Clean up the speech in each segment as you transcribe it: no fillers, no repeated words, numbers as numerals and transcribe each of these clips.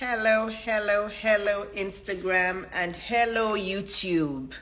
Hello, Instagram, and hello, YouTube.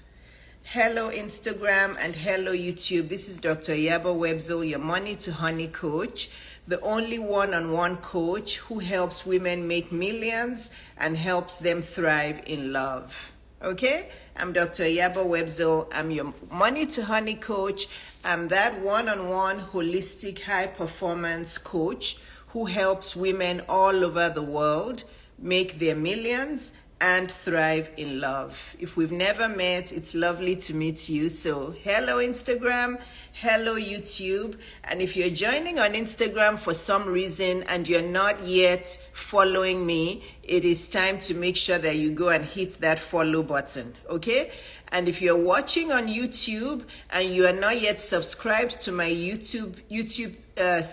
Hello, Instagram, and hello, YouTube. This is Dr. Yabo Webzel, your money to honey coach, the only one-on-one coach who helps women make millions and helps them thrive in love. Okay? I'm Dr. Yabo Webzel. I'm your money to honey coach. I'm that one-on-one holistic high performance coach who helps women all over the world make their millions and thrive in love. If we've never met, it's lovely to meet you. So hello Instagram, hello YouTube. And if you're joining on Instagram for some reason and you're not yet following me, it is time to make sure that you go and hit that follow button, okay? And if you're watching on YouTube and you are not yet subscribed to my YouTube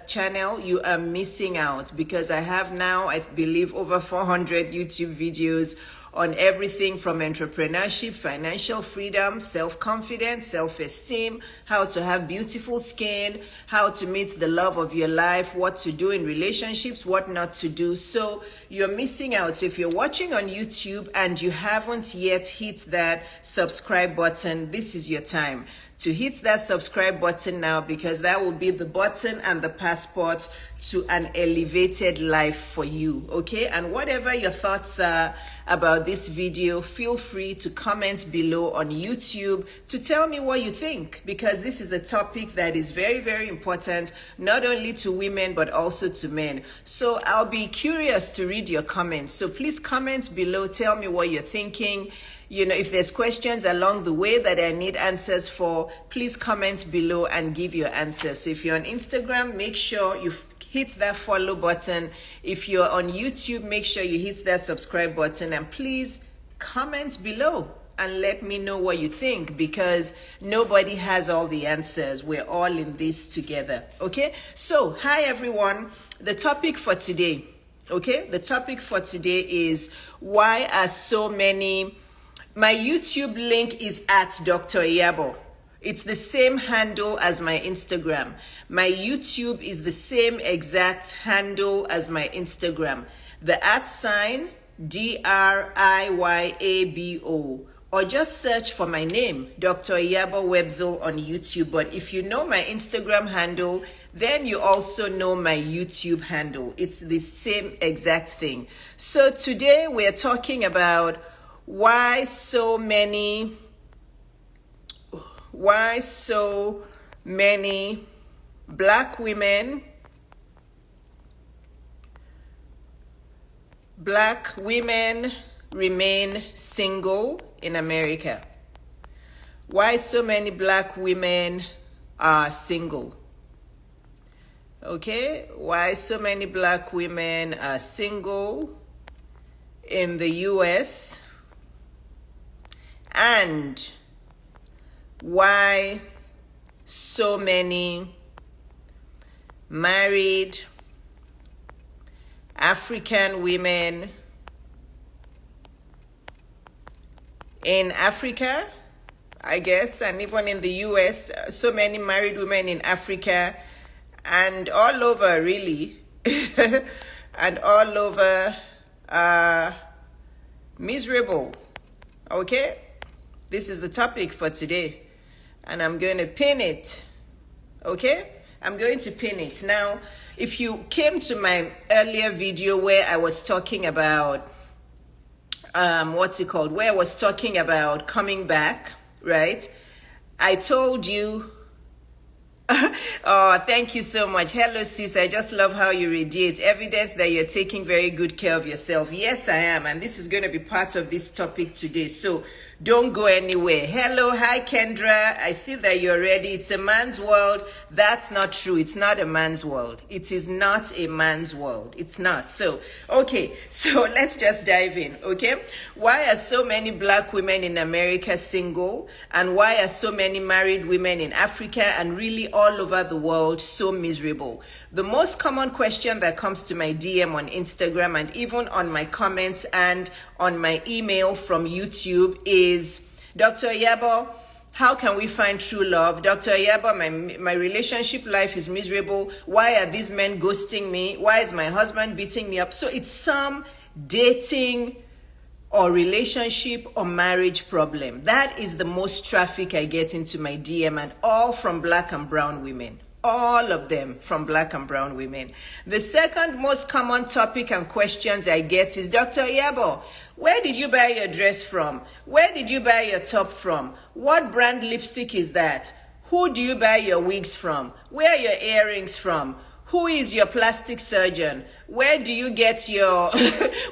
channel, you are missing out, because I have now, I believe, over 400 YouTube videos on everything from entrepreneurship, financial freedom, self-confidence, self-esteem, how to have beautiful skin, how to meet the love of your life, what to do in relationships, what not to do. So you're missing out. So if you're watching on YouTube and you haven't yet hit that subscribe button, this is your time to hit that subscribe button now, because that will be the button and the passport to an elevated life for you, okay? And whatever your thoughts are about this video, feel free to comment below on YouTube to tell me what you think, because this is a topic that is very, very important, not only to women, but also to men. So I'll be curious to read your comments. So please comment below, tell me what you're thinking. You know, if there's questions along the way that I need answers for, please comment below and give your answers. So if you're on Instagram, make sure you hit that follow button. If you're on YouTube, make sure you hit that subscribe button, and please comment below and let me know what you think, because nobody has all the answers. We're all in this together, okay? So, hi everyone. The topic for today, okay? The topic for today is why are so many... My YouTube link is at Dr. Yabo. It's the same handle as my Instagram. My YouTube is the same exact handle as my Instagram. The @ DRIYABO. Or just search for my name, Dr. Yabo Webzel, on YouTube. But if you know my Instagram handle, then you also know my YouTube handle. It's the same exact thing. So today we're talking about why so many black women remain single in America. Why so many black women are single. Okay, why so many black women are single in the US, and why so many married African women in Africa, I guess, and even in the US, so many married women in Africa and all over, really, and all over are miserable, okay? This is the topic for today, and I'm going to pin it, okay? I'm going to pin it. Now, if you came to my earlier video where I was talking about, where I was talking about coming back, right? I told you, oh, thank you so much. Hello, sis. I just love how you radiate. Evidence that you're taking very good care of yourself. Yes, I am. And this is going to be part of this topic today. So don't go anywhere. Hello. Hi, Kendra. I see that you're ready. It's a man's world. That's not true. It's not a man's world. It is not a man's world. It's not. So, okay. So let's just dive in. Okay. Why are so many black women in America single? And why are so many married women in Africa and really all over the world so miserable? The most common question that comes to my DM on Instagram and even on my comments and on my email from YouTube is, Dr. Yabo, how can we find true love? Dr. Yabo, my relationship life is miserable. Why are these men ghosting me? Why is my husband beating me up? So it's some dating or relationship or marriage problem. That is the most traffic I get into my DM, and all from Black and brown women. All of them from Black and brown women. The second most common topic and questions I get is, Dr. Yabo, where did you buy your dress from? Where did you buy your top from? What brand lipstick is that? Who do you buy your wigs from? Where are your earrings from? Who is your plastic surgeon? Where do you get your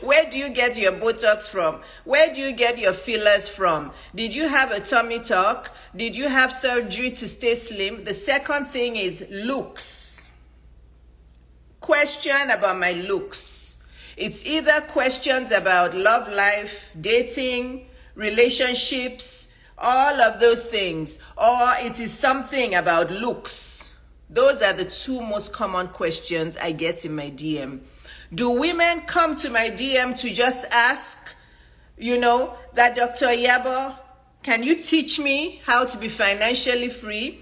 where do you get your Botox from? Where do you get your fillers from? Did you have a tummy tuck? Did you have surgery to stay slim? The second thing is looks. Question about my looks. It's either questions about love life, dating, relationships, all of those things, or it is something about looks. Those are the two most common questions I get in my DM. Do women come to my DM to just ask, that Dr. Yabo, can you teach me how to be financially free?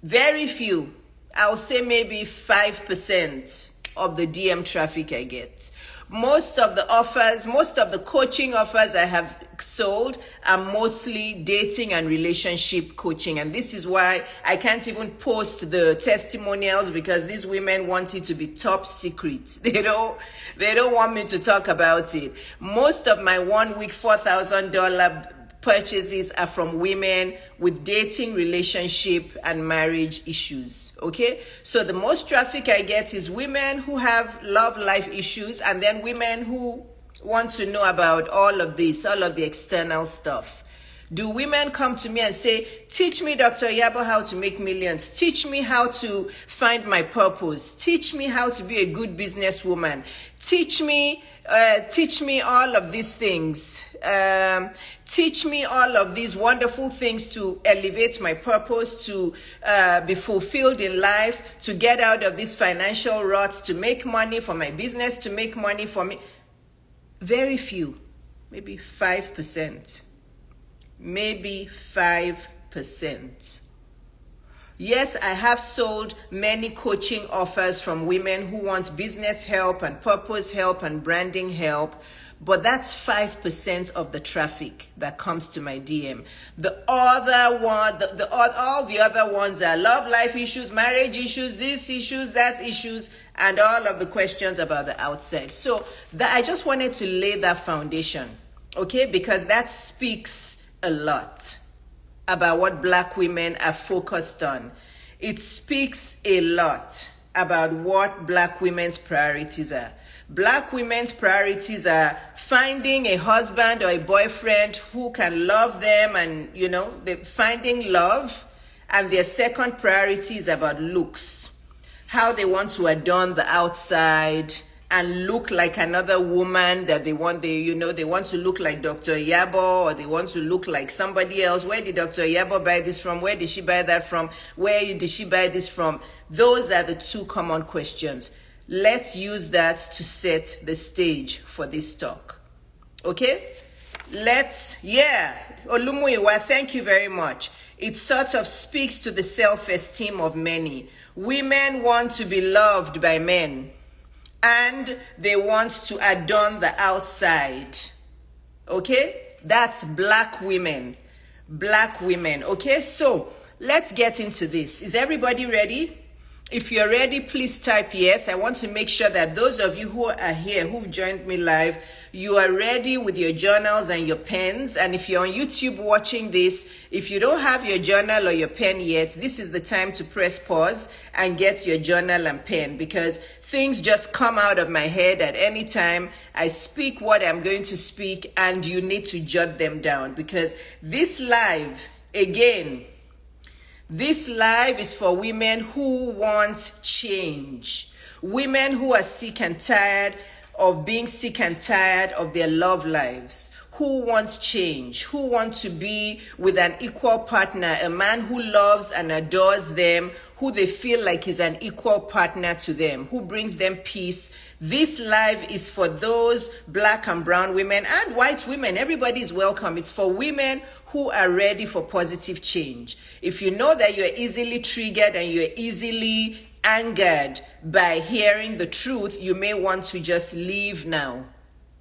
Very few. I'll say maybe 5% of the DM traffic I get. Most of the coaching offers I have sold are mostly dating and relationship coaching. And this is why I can't even post the testimonials, because these women want it to be top secret. They don't want me to talk about it. Most of my 1 week $4,000 purchases are from women with dating, relationship, and marriage issues. Okay, so the most traffic I get is women who have love life issues, and then women who want to know about all of this, all of the external stuff. Do women come to me and say, teach me, Dr. Yabo, how to make millions. Teach me how to find my purpose. Teach me how to be a good businesswoman. Teach me all of these things. Teach me all of these wonderful things to elevate my purpose, to be fulfilled in life, to get out of these financial ruts, to make money for my business, to make money for me. Very few, maybe 5%. Maybe 5%. Yes, I have sold many coaching offers from women who want business help and purpose help and branding help, but that's 5% of the traffic that comes to my DM. The other one, all the other ones are love life issues, marriage issues, these issues, that issues, and all of the questions about the outside. So I just wanted to lay that foundation, okay? Because that speaks a lot about what Black women are focused on. It speaks a lot about what Black women's priorities are. Black women's priorities are finding a husband or a boyfriend who can love them, and they're finding love. And their second priority is about looks, how they want to adorn the outside and look like another woman that they want. They want to look like Dr. Yabo, or they want to look like somebody else. Where did Dr. Yabo buy this from? Where did she buy that from? Where did she buy this from? Those are the two common questions. Let's use that to set the stage for this talk. Okay? Olumuyiwa, thank you very much. It sort of speaks to the self-esteem of many. Women want to be loved by men, and they want to adorn the outside. Okay? That's Black women. Black women. Okay? So let's get into this. Is everybody ready? If you're ready, please type yes. I want to make sure that those of you who are here, who've joined me live, you are ready with your journals and your pens. And if you're on YouTube watching this, if you don't have your journal or your pen yet, this is the time to press pause and get your journal and pen, because things just come out of my head at any time. I speak what I'm going to speak, and you need to jot them down, because this live, again, this live is for women who want change. Women who are sick and tired of being sick and tired of their love lives. Who want change. Who want to be with an equal partner. A man who loves and adores them. Who they feel like is an equal partner to them. Who brings them peace. This live is for those Black and brown women and white women. Everybody is welcome. It's for women who are ready for positive change. If you know that you're easily triggered and you're easily angered by hearing the truth, you may want to just leave now.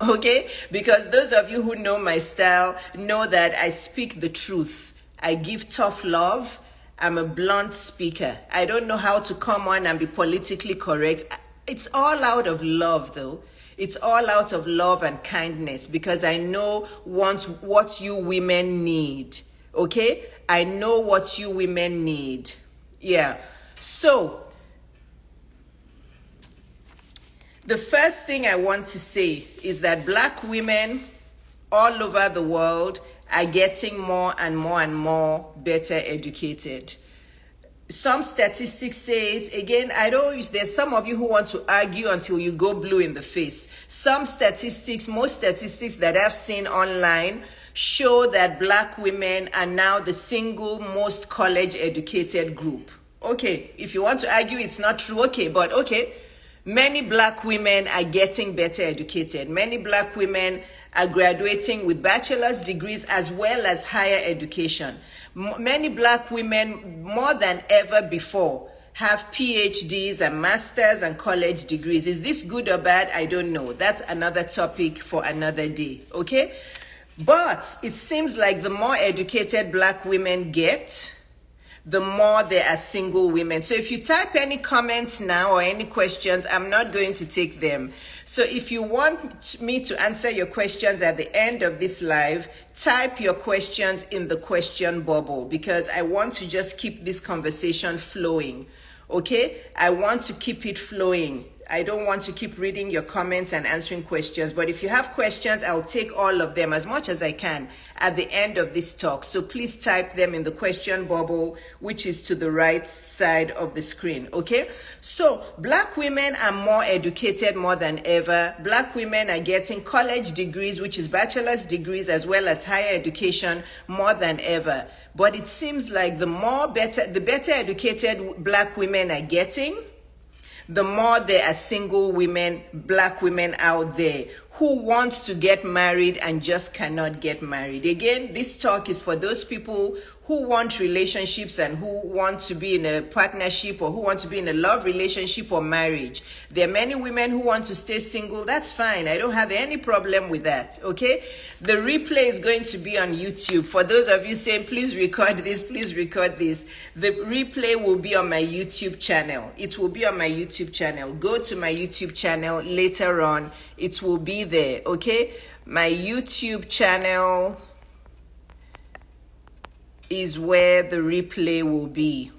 Okay, because those of you who know my style know that I speak the truth. I give tough love. I'm a blunt speaker. I don't know how to come on and be politically correct. It's all out of love, though. It's all out of love and kindness, because I know what you women need. Okay, I know what you women need. Yeah. So the first thing I want to say is that Black women all over the world are getting more and more and more better educated. Some statistics say it. Again, there's some of you who want to argue until you go blue in the face. Most statistics that I've seen online show that Black women are now the single most college educated group. Okay, if you want to argue it's not true, okay, but okay. Many Black women are getting better educated. Many Black women are graduating with bachelor's degrees as well as higher education. Many Black women, more than ever before, have PhDs and masters and college degrees. Is this good or bad? I don't know. That's another topic for another day, okay? But it seems like the more educated Black women get, the more there are single women. So if you type any comments now or any questions, I'm not going to take them. So if you want me to answer your questions at the end of this live, type your questions in the question bubble, because I want to just keep this conversation flowing. Okay? I want to keep it flowing. I don't want to keep reading your comments and answering questions, but if you have questions, I'll take all of them as much as I can at the end of this talk. So please type them in the question bubble, which is to the right side of the screen, okay? So Black women are more educated more than ever. Black women are getting college degrees, which is bachelor's degrees, as well as higher education more than ever. But it seems like the better educated Black women are getting, the more there are single women, Black women out there who wants to get married and just cannot get married. Again, this talk is for those people who want relationships and who want to be in a partnership or who want to be in a love relationship or marriage. There are many women who want to stay single. That's fine. I don't have any problem with that, okay? The replay is going to be on YouTube. For those of you saying, please record this, please record this, the replay will be on my YouTube channel. It will be on my YouTube channel. Go to my YouTube channel later on. It will be there, okay? My YouTube channel is where the replay will be,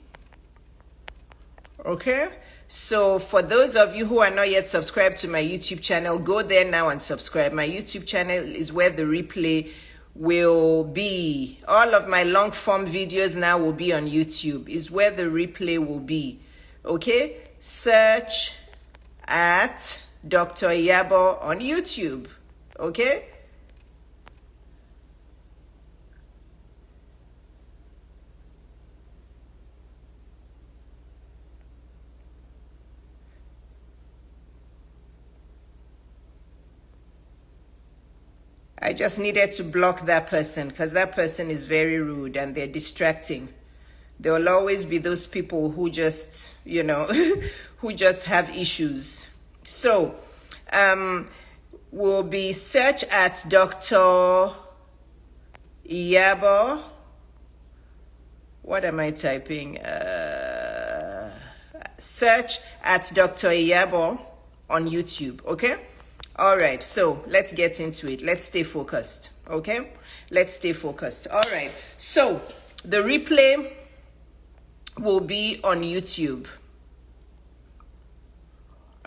okay? So for those of you who are not yet subscribed to my YouTube channel, go there now and subscribe. My YouTube channel is where the replay will be. All of my long form videos now will be on YouTube, is where the replay will be, okay? Search at Dr. Yabo on YouTube, okay? I just needed to block that person because that person is very rude and they're distracting. There will always be those people who just, you know, who just have issues. So, we'll be search at Dr. Yabo. What am I typing? Search at Dr. Yabo on YouTube, okay? All right, so let's get into it. Let's stay focused, okay? Let's stay focused. All right, so the replay will be on YouTube.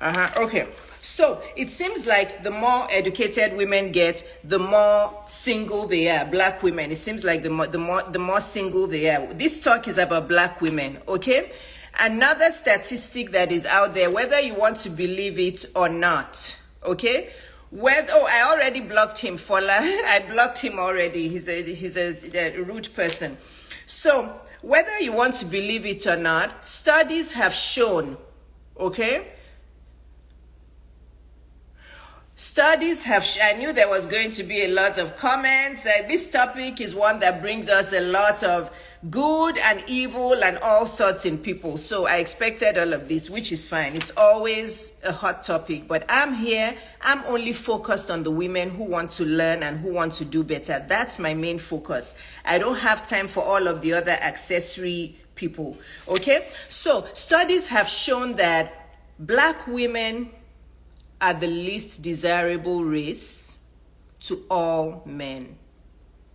Okay, so it seems like the more educated women get, the more single they are. Black women, it seems like the more single they are. This talk is about Black women, okay? Another statistic that is out there, whether you want to believe it or not, okay? I already blocked him, Fola. I blocked him already. He's a rude person. So whether you want to believe it or not, studies have shown, okay? Studies have, I knew there was going to be a lot of comments. This topic is one that brings us a lot of good and evil and all sorts in people. So I expected all of this, which is fine. It's always a hot topic, but I'm here. I'm only focused on the women who want to learn and who want to do better. That's my main focus. I don't have time for all of the other accessory people. Okay? So studies have shown that Black women are the least desirable race to all men.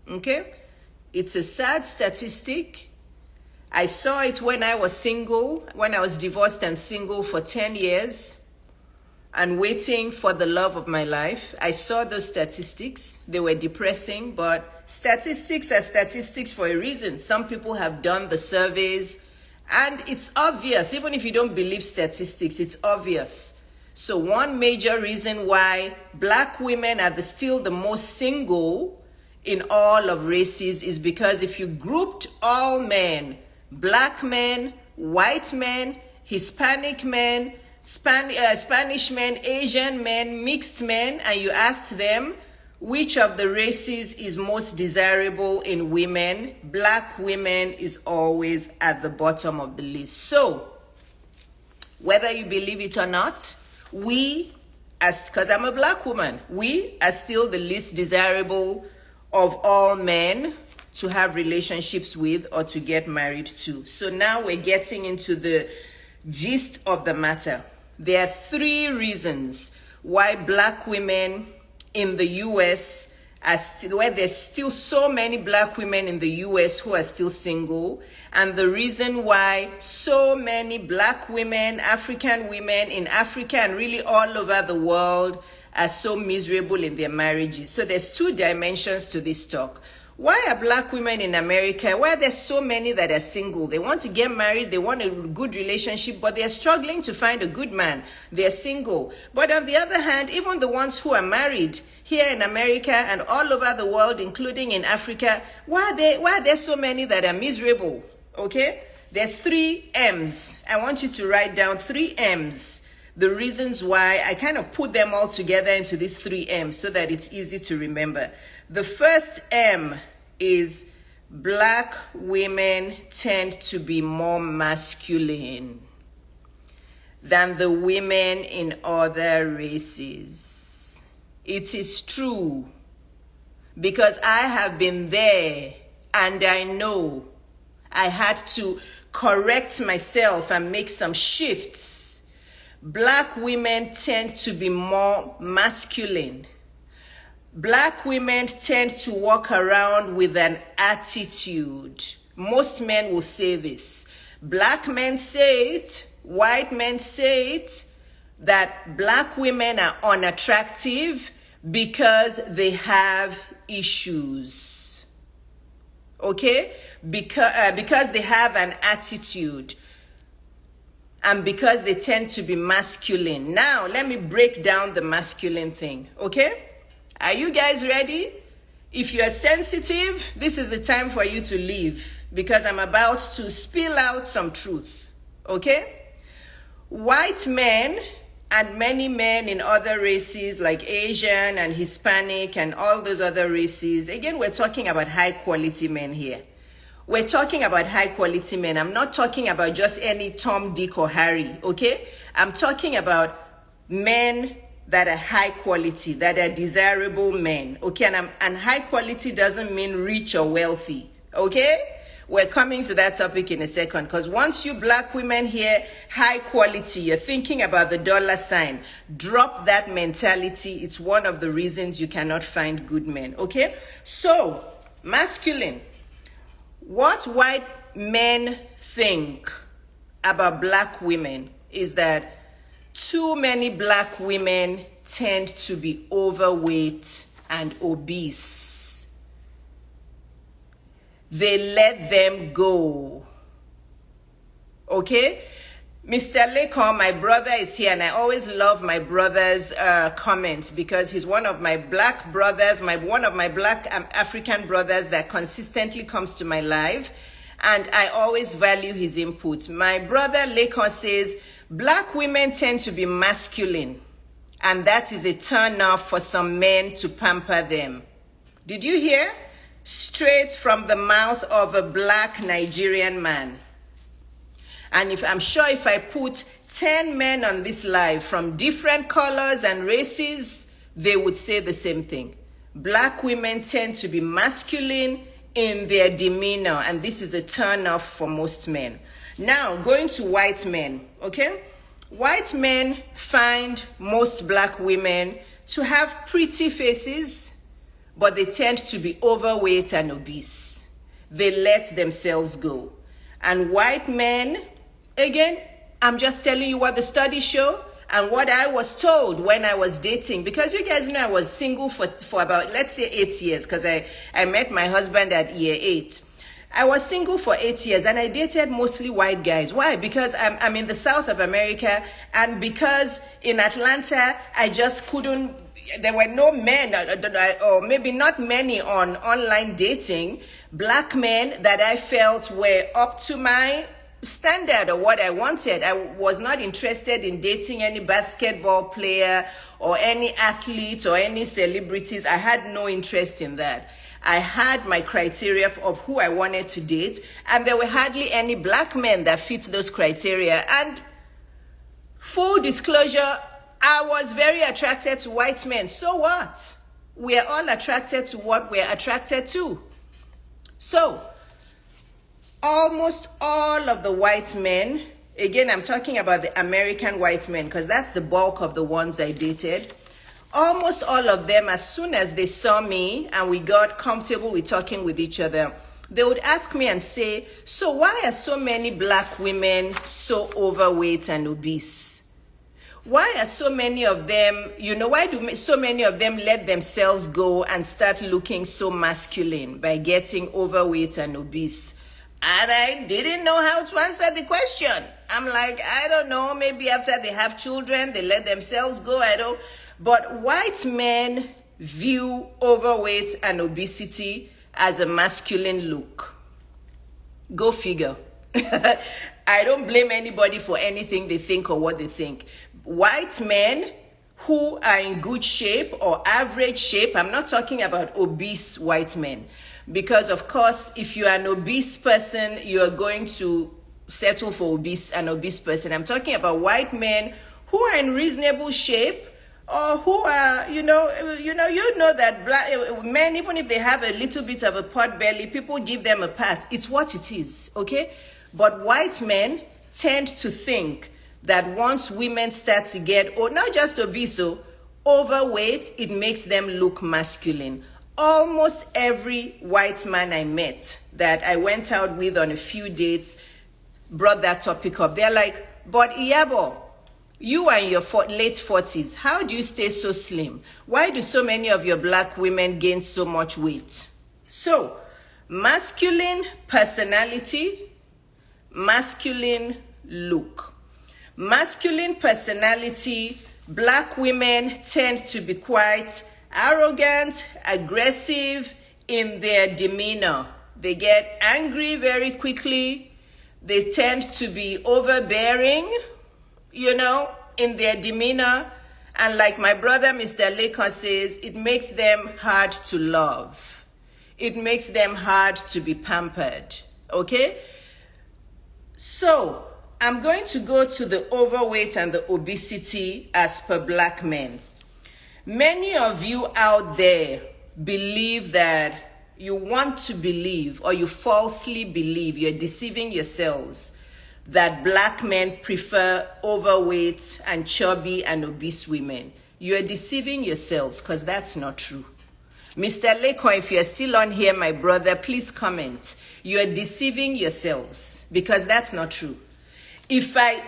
Okay? It's a sad statistic. I saw it when I was single, when I was divorced and single for 10 years and waiting for the love of my life. I saw those statistics. They were depressing, but statistics are statistics for a reason. Some people have done the surveys, and it's obvious. Even if you don't believe statistics, it's obvious. So one major reason why Black women are still the most single in all of races is because if you grouped all men, Black men, white men, Hispanic men, Spanish men, Asian men, mixed men, and you asked them which of the races is most desirable in women, Black women is always at the bottom of the list. So whether you believe it or not, we, because I'm a Black woman, we are still the least desirable of all men to have relationships with or to get married to. So now we're getting into the gist of the matter. There are 3 reasons why Black women in the U.S. where there's still so many Black women in the U.S. who are still single, and the reason why so many Black women, African women in Africa and really all over the world are so miserable in their marriages. So there's 2 dimensions to this talk. Why are Black women in America, why are there so many that are single? They want to get married, they want a good relationship, but they're struggling to find a good man. They're single. But on the other hand, even the ones who are married here in America and all over the world, including in Africa, why are there so many that are miserable? Okay? There's 3 M's. I want you to write down 3 M's. The reasons why I kind of put them all together into these 3 M's so that it's easy to remember. The first M is Black women tend to be more masculine than the women in other races. It is true, because I have been there and I know. I had to correct myself and make some shifts. Black women tend to be more masculine. Black women tend to walk around with an attitude. Most men will say this. Black men say it, white men say it, that Black women are unattractive because they have issues. Okay? Because they have an attitude. And because they tend to be masculine. Now, let me break down the masculine thing, okay? Are you guys ready? If you're sensitive, this is the time for you to leave, because I'm about to spill out some truth, okay? White men and many men in other races like Asian and Hispanic and all those other races, again, we're talking about high quality men here. We're talking about high quality men. I'm not talking about just any Tom, Dick, or Harry, okay? I'm talking about men that are high quality, that are desirable men, okay? And high quality doesn't mean rich or wealthy, okay? We're coming to that topic in a second, because once you Black women hear high quality, you're thinking about the dollar sign. Drop that mentality. It's one of the reasons you cannot find good men, okay? So, masculine. What white men think about Black women is that too many Black women tend to be overweight and obese. They let them go. Okay? Mr. Lekon, my brother, is here, and I always love my brother's comments, because he's one of my Black brothers, one of my Black African brothers that consistently comes to my live, and I always value his input. My brother Lekon says, Black women tend to be masculine. And that is a turn off for some men to pamper them. Did you hear? Straight from the mouth of a black Nigerian man. And I'm sure if I put 10 men on this live from different colors and races, they would say the same thing. Black women tend to be masculine in their demeanor, and this is a turn off for most men. Now, going to white men, okay? White men find most black women to have pretty faces, but they tend to be overweight and obese. They let themselves go. And white men, again, I'm just telling you what the studies show and what I was told when I was dating. Because you guys know I was single for about, let's say 8 years, because I met my husband at year 8. I was single for 8 years and I dated mostly white guys. Why? Because I'm in the South of America, and because in Atlanta, I just couldn't, there were no men, or maybe not many on online dating, black men that I felt were up to my standard or what I wanted. I was not interested in dating any basketball player or any athlete or any celebrities. I had no interest in that. I had my criteria of who I wanted to date, and there were hardly any black men that fit those criteria. And full disclosure, I was very attracted to white men. So what? We are all attracted to what we're attracted to. So, almost all of the white men, again, I'm talking about the American white men because that's the bulk of the ones I dated. Almost all of them, as soon as they saw me and we got comfortable with talking with each other, they would ask me and say, so why are so many black women so overweight and obese? Why are so many of them, why do so many of them let themselves go and start looking so masculine by getting overweight and obese? And I didn't know how to answer the question. I'm like, I don't know, maybe after they have children, they let themselves go, I don't. But white men view overweight and obesity as a masculine look. Go figure. I don't blame anybody for anything they think or what they think. White men who are in good shape or average shape, I'm not talking about obese white men. Because of course, if you are an obese person, you are going to settle for an obese person. I'm talking about white men who are in reasonable shape, or who are, you know that black men, even if they have a little bit of a pot belly, people give them a pass. It's what it is, okay? But white men tend to think that once women start to get, or not just obese, overweight, it makes them look masculine. Almost every white man I met that I went out with on a few dates brought that topic up. They're like, but Iyabo, you are in your late 40s. How do you stay so slim? Why do so many of your black women gain so much weight? So, masculine personality, masculine look. Masculine personality, black women tend to be quite arrogant, aggressive in their demeanor. They get angry very quickly. They tend to be overbearing, in their demeanor. And like my brother, Mr. Lekon says, it makes them hard to love. It makes them hard to be pampered, okay? So, I'm going to go to the overweight and the obesity as per black men. Many of you out there believe that you want to believe, or you falsely believe, you're deceiving yourselves, that black men prefer overweight and chubby and obese women. You're deceiving yourselves because that's not true. Mr. Lekon, if you're still on here, my brother, please comment. You're deceiving yourselves because that's not true. If I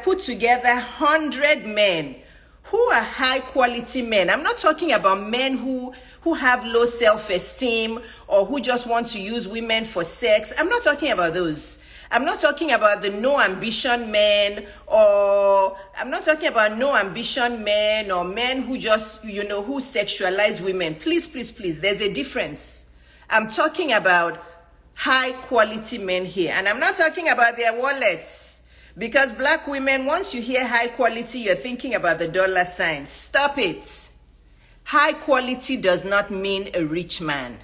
put together 100 men who are high quality men, I'm not talking about men who have low self-esteem or who just want to use women for sex. I'm not talking about those. I'm not talking about the no ambition men, or I'm not talking about no ambition men or men who just, who sexualize women. Please, please, please, there's a difference. I'm talking about high quality men here. And I'm not talking about their wallets, Because black women, once you hear high quality, you're thinking about the dollar sign. Stop it. High quality does not mean a rich man.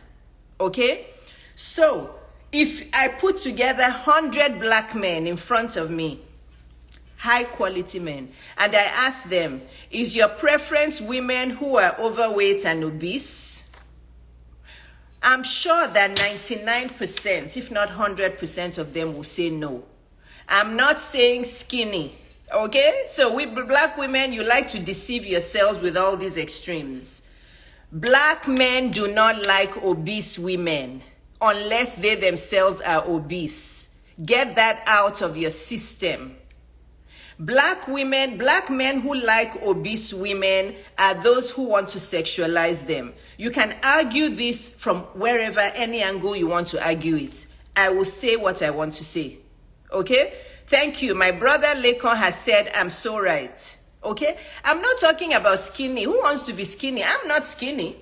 Okay? So, if I put together 100 black men in front of me, high quality men, and I ask them, is your preference women who are overweight and obese? I'm sure that 99%, if not 100% of them will say no. I'm not saying skinny, okay? So we black women, you like to deceive yourselves with all these extremes. Black men do not like obese women unless they themselves are obese. Get that out of your system. Black men who like obese women are those who want to sexualize them. You can argue this from wherever, any angle you want to argue it. I will say what I want to say. Okay? Thank you. My brother Lekon has said I'm so right. Okay? I'm not talking about skinny. Who wants to be skinny? I'm not skinny.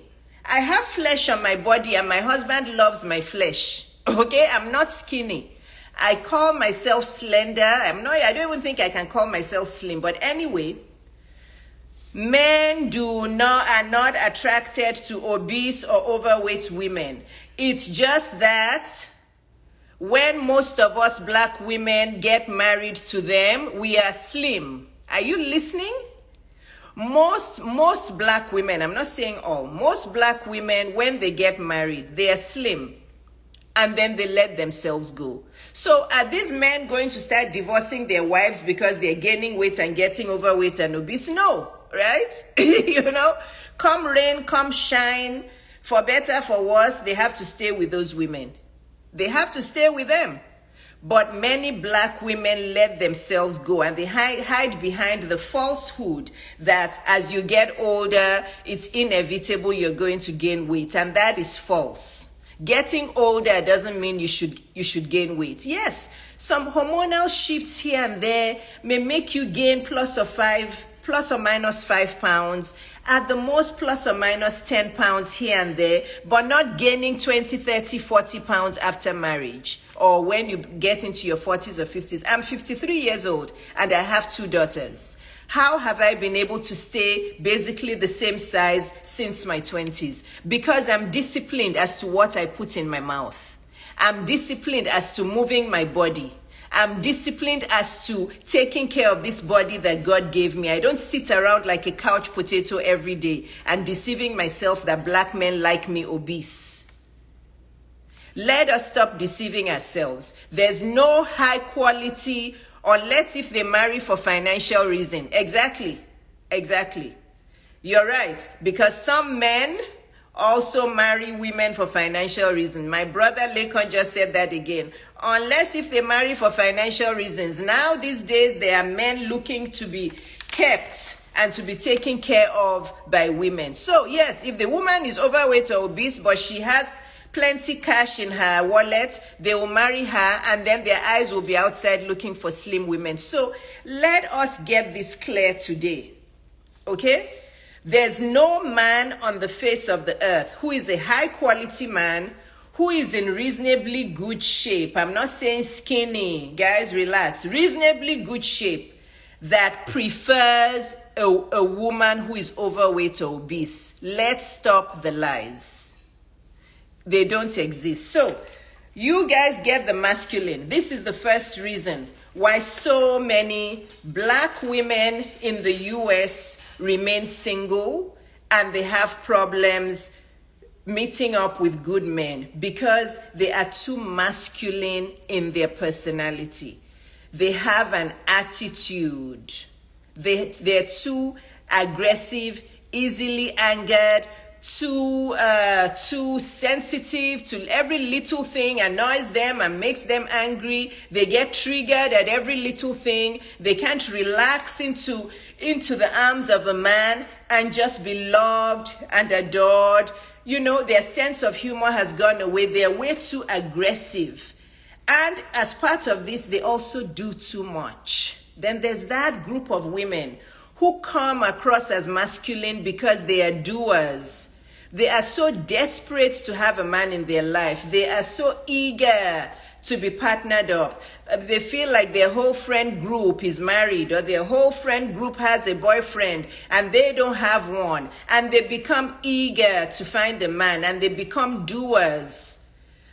I have flesh on my body and my husband loves my flesh. Okay? I'm not skinny. I call myself slender. I don't even think I can call myself slim. But anyway, men are not attracted to obese or overweight women. It's just that when most of us black women get married to them, we are slim. Are you listening? Most black women, I'm not saying all, most black women, when they get married, they are slim. And then they let themselves go. So are these men going to start divorcing their wives because they're gaining weight and getting overweight and obese? No, right? Come rain, come shine, for better, for worse, they have to stay with those women. They have to stay with them. But many black women let themselves go and they hide behind the falsehood that as you get older, it's inevitable you're going to gain weight. And that is false. Getting older doesn't mean you should gain weight. Yes, some hormonal shifts here and there may make you gain plus or minus 5 pounds, at the most plus or minus 10 pounds here and there, but not gaining 20, 30, 40 pounds after marriage or when you get into your 40s or 50s. I'm 53 years old and I have 2 daughters. How have I been able to stay basically the same size since my 20s? Because I'm disciplined as to what I put in my mouth. I'm disciplined as to moving my body. I'm disciplined as to taking care of this body that God gave me. I don't sit around like a couch potato every day and deceiving myself that black men like me obese. Let us stop deceiving ourselves. There's no high quality unless if they marry for financial reason. Exactly. You're right. Because some men also marry women for financial reason. My brother Lekon just said that again. Unless if they marry for financial reasons. Now these days there are men looking to be kept and to be taken care of by women. So yes, if the woman is overweight or obese but she has plenty cash in her wallet, they will marry her and then their eyes will be outside looking for slim women. So let us get this clear today. Okay? There's no man on the face of the earth who is a high quality man, who is in reasonably good shape. I'm not saying skinny. Guys, relax. Reasonably good shape that prefers a woman who is overweight or obese. Let's stop the lies. They don't exist. So, you guys get the masculine. This is the first reason why so many black women in the US remain single and they have problems meeting up with good men because they are too masculine in their personality. They have an attitude. They're too aggressive, easily angered, too sensitive to every little thing annoys them and makes them angry. They get triggered at every little thing. They can't relax into the arms of a man and just be loved and adored. Their sense of humor has gone away. They're way too aggressive. And as part of this, they also do too much. Then there's that group of women who come across as masculine because they are doers. They are so desperate to have a man in their life. They are so eager to be partnered up. They feel like their whole friend group is married, or their whole friend group has a boyfriend and they don't have one. And they become eager to find a man, and they become doers.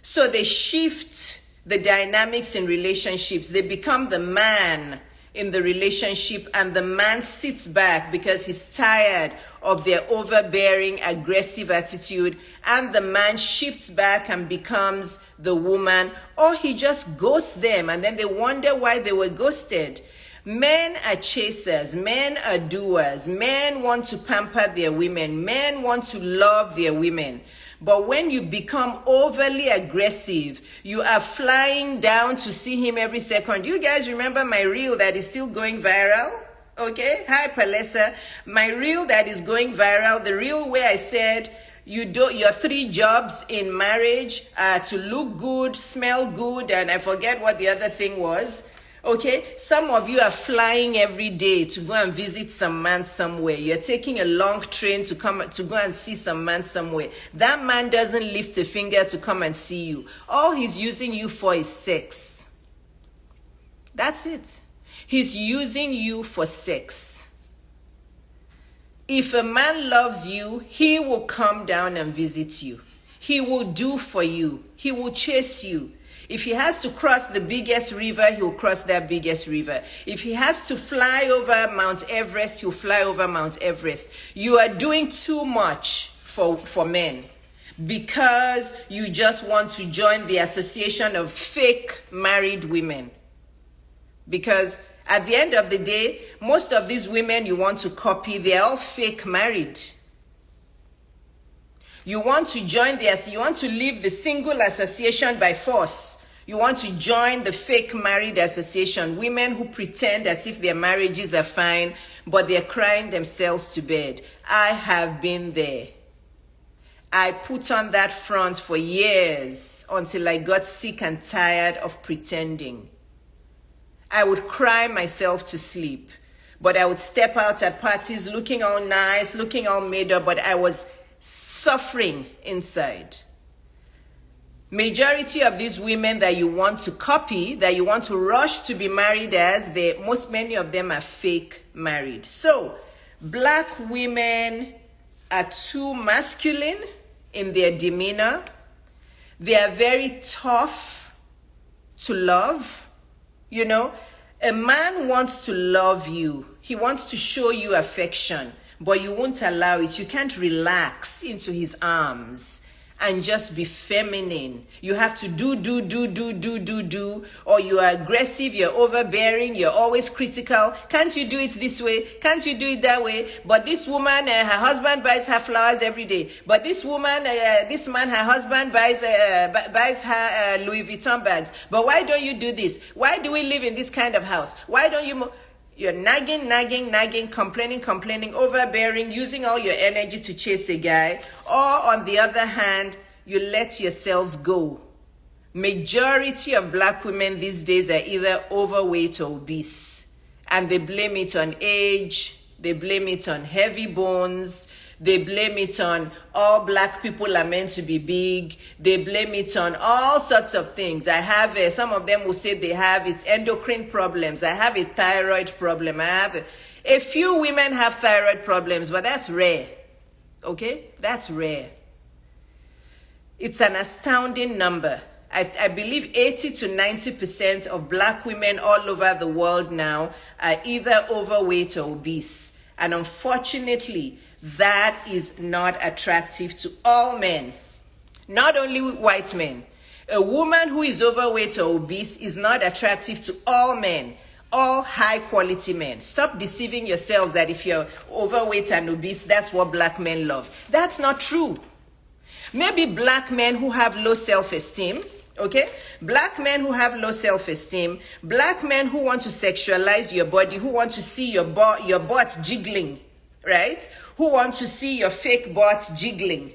So they shift the dynamics in relationships. They become the man in the relationship, and the man sits back because he's tired of their overbearing, aggressive attitude, and the man shifts back and becomes the woman, or he just ghosts them, and then they wonder why they were ghosted. Men are chasers, men are doers, men want to pamper their women, men want to love their women. But when you become overly aggressive, you are flying down to see him every second. You guys remember my reel that is still going viral? Okay, hi Palesa. My reel that is going viral, the reel where I said your 3 jobs in marriage are to look good, smell good, and I forget what the other thing was. Okay, some of you are flying every day to go and visit some man somewhere. You're taking a long train to go and see some man somewhere. That man doesn't lift a finger to come and see you. All he's using you for is sex. That's it. He's using you for sex. If a man loves you, he will come down and visit you. He will do for you. He will chase you. If he has to cross the biggest river, he'll cross that biggest river. If he has to fly over Mount Everest, he'll fly over Mount Everest. You are doing too much for men because you just want to join the association of fake married women. Because at the end of the day, most of these women you want to copy, they're all fake married. You want to join you want to leave the single association by force. You want to join the fake married association, women who pretend as if their marriages are fine, but they're crying themselves to bed. I have been there. I put on that front for years until I got sick and tired of pretending. I would cry myself to sleep, but I would step out at parties looking all nice, looking all made up, but I was suffering inside. Majority of these women that you want to copy, that you want to rush to be married as, many of them are fake married. So, black women are too masculine in their demeanor. They are very tough to love. You know, a man wants to love you. He wants to show you affection, but you won't allow it. You can't relax into his arms and just be feminine. You have to do, or you are aggressive, you're overbearing, you're always critical. Can't you do it this way? Can't you do it that way? But this woman, her husband buys her flowers every day. But this woman, this man, her husband buys her Louis Vuitton bags. But why don't you do this? Why do we live in this kind of house? Why don't you... You're nagging, complaining, overbearing, using all your energy to chase a guy. Or on the other hand, you let yourselves go. Majority of black women these days are either overweight or obese. And they blame it on age, they blame it on heavy bones, they blame it on all black people are meant to be big. They blame it on all sorts of things. I have, some of them will say it's endocrine problems. I have a thyroid problem. A few women have thyroid problems, but that's rare. Okay? That's rare. It's an astounding number. I believe 80 to 90% of black women all over the world now are either overweight or obese. And unfortunately, that is not attractive to all men, not only white men. A woman who is overweight or obese is not attractive to all men, all high quality men. Stop deceiving yourselves that if you're overweight and obese, that's what black men love. That's not true. Maybe black men who have low self-esteem, okay? Black men who have low self-esteem, black men who want to sexualize your body, who want to see your butt jiggling, right? Who want to see your fake butt jiggling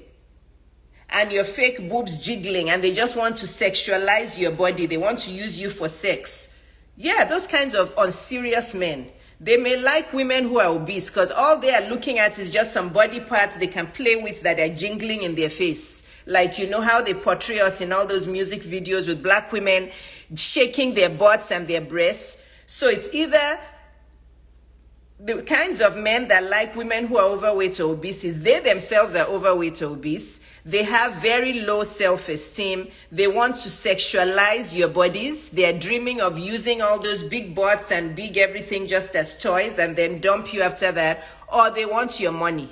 and your fake boobs jiggling, and they just want to sexualize your body. They want to use you for sex. Yeah, those kinds of unserious men. They may like women who are obese because all they are looking at is just some body parts they can play with that are jingling in their face. Like, you know how they portray us in all those music videos with black women shaking their butts and their breasts. So it's either the kinds of men that like women who are overweight or obese is they themselves are overweight or obese. They have very low self-esteem. They want to sexualize your bodies. They are dreaming of using all those big butts and big everything just as toys and then dump you after that. Or they want your money.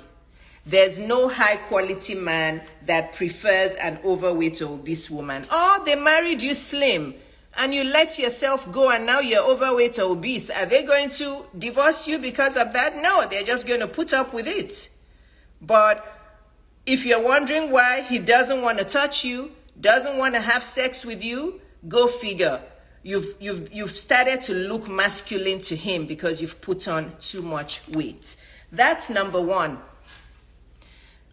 There's no high quality man that prefers an overweight or obese woman. Or they married you slim and you let yourself go and now you're overweight or obese. Are they going to divorce you because of that? No, they're just going to put up with it. But if you're wondering why he doesn't want to touch you, doesn't want to have sex with you, go figure. You've started to look masculine to him because you've put on too much weight. That's number one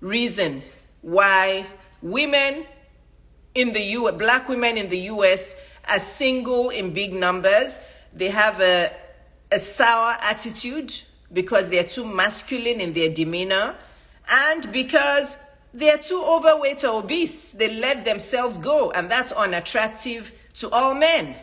reason why women in the U.S., black women in the U.S. are single in big numbers. They have a sour attitude because they're too masculine in their demeanor and because they're too overweight or obese. They let themselves go, and that's unattractive to all men.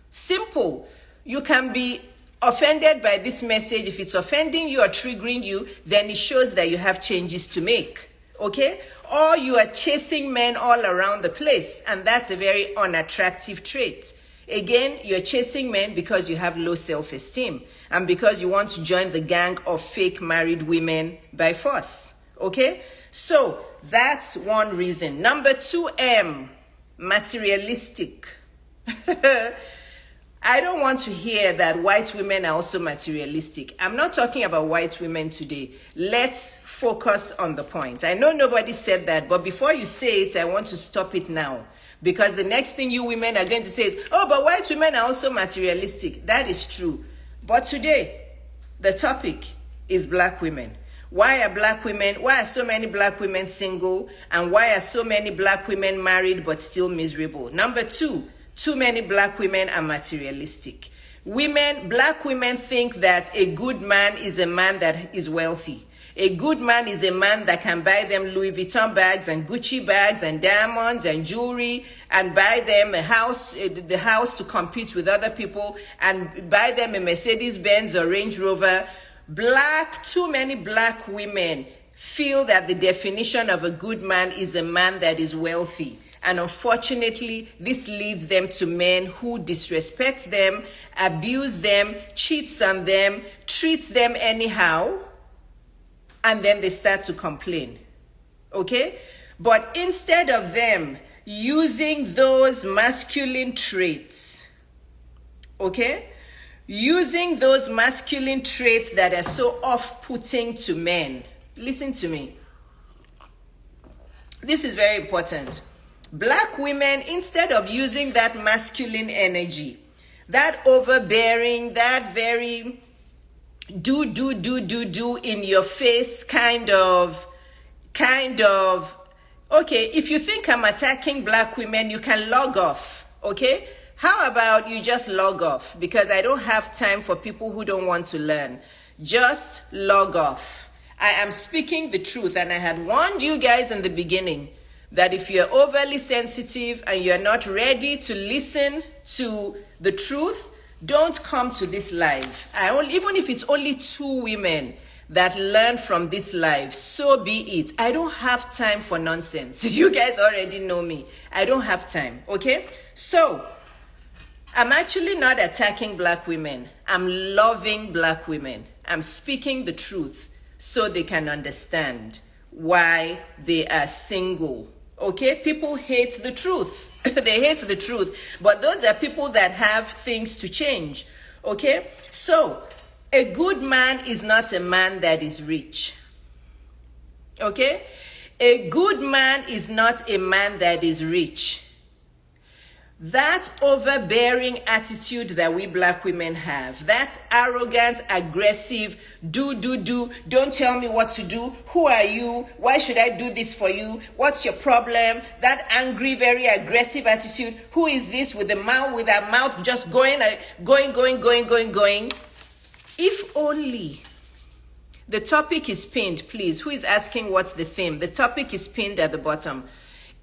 Simple. You can be offended by this message. If it's offending you or triggering you, then it shows that you have changes to make. Okay? Or you are chasing men all around the place, and that's a very unattractive trait. Again, you're chasing men because you have low self-esteem and because you want to join the gang of fake married women by force. Okay? So that's one reason. Number 2M, materialistic. I don't want to hear that white women are also materialistic. I'm not talking about white women today. Let's focus on the point. I know nobody said that, but before you say it, I want to stop it now. Because the next thing you women are going to say is, oh, but white women are also materialistic. That is true. But today, the topic is black women. Why are so many black women single? And why are so many black women married but still miserable? Number 2, too many black women are materialistic. Black women think that a good man is a man that is wealthy. A good man is a man that can buy them Louis Vuitton bags and Gucci bags and diamonds and jewelry and buy them a house, the house to compete with other people and buy them a Mercedes-Benz or Range Rover. Too many black women feel that the definition of a good man is a man that is wealthy. And unfortunately, this leads them to men who disrespect them, abuse them, cheats on them, treats them anyhow, and then they start to complain. Okay? But instead of them using those masculine traits, okay? Using those masculine traits that are so off-putting to men. Listen to me. This is very important. Black women, instead of using that masculine energy, that overbearing, that very do in your face kind of, okay, if you think I'm attacking black women, you can log off, okay? How about you just log off? Because I don't have time for people who don't want to learn. Just log off. I am speaking the truth, and I had warned you guys in the beginning that if you're overly sensitive and you're not ready to listen to the truth, don't come to this live. Even if it's only 2 women that learn from this live, so be it. I don't have time for nonsense. You guys already know me. I don't have time, okay? So, I'm actually not attacking black women. I'm loving black women. I'm speaking the truth so they can understand why they are single. Okay? People hate the truth. They hate the truth. But those are people that have things to change. Okay? So, a good man is not a man that is rich. Okay? A good man is not a man that is rich. That overbearing attitude that we black women have, that arrogant, aggressive, don't tell me what to do, who are you, why should I do this for you, what's your problem, that angry, very aggressive attitude, who is this with a mouth just going. If only, the topic is pinned, please, who is asking what's the theme? The topic is pinned at the bottom.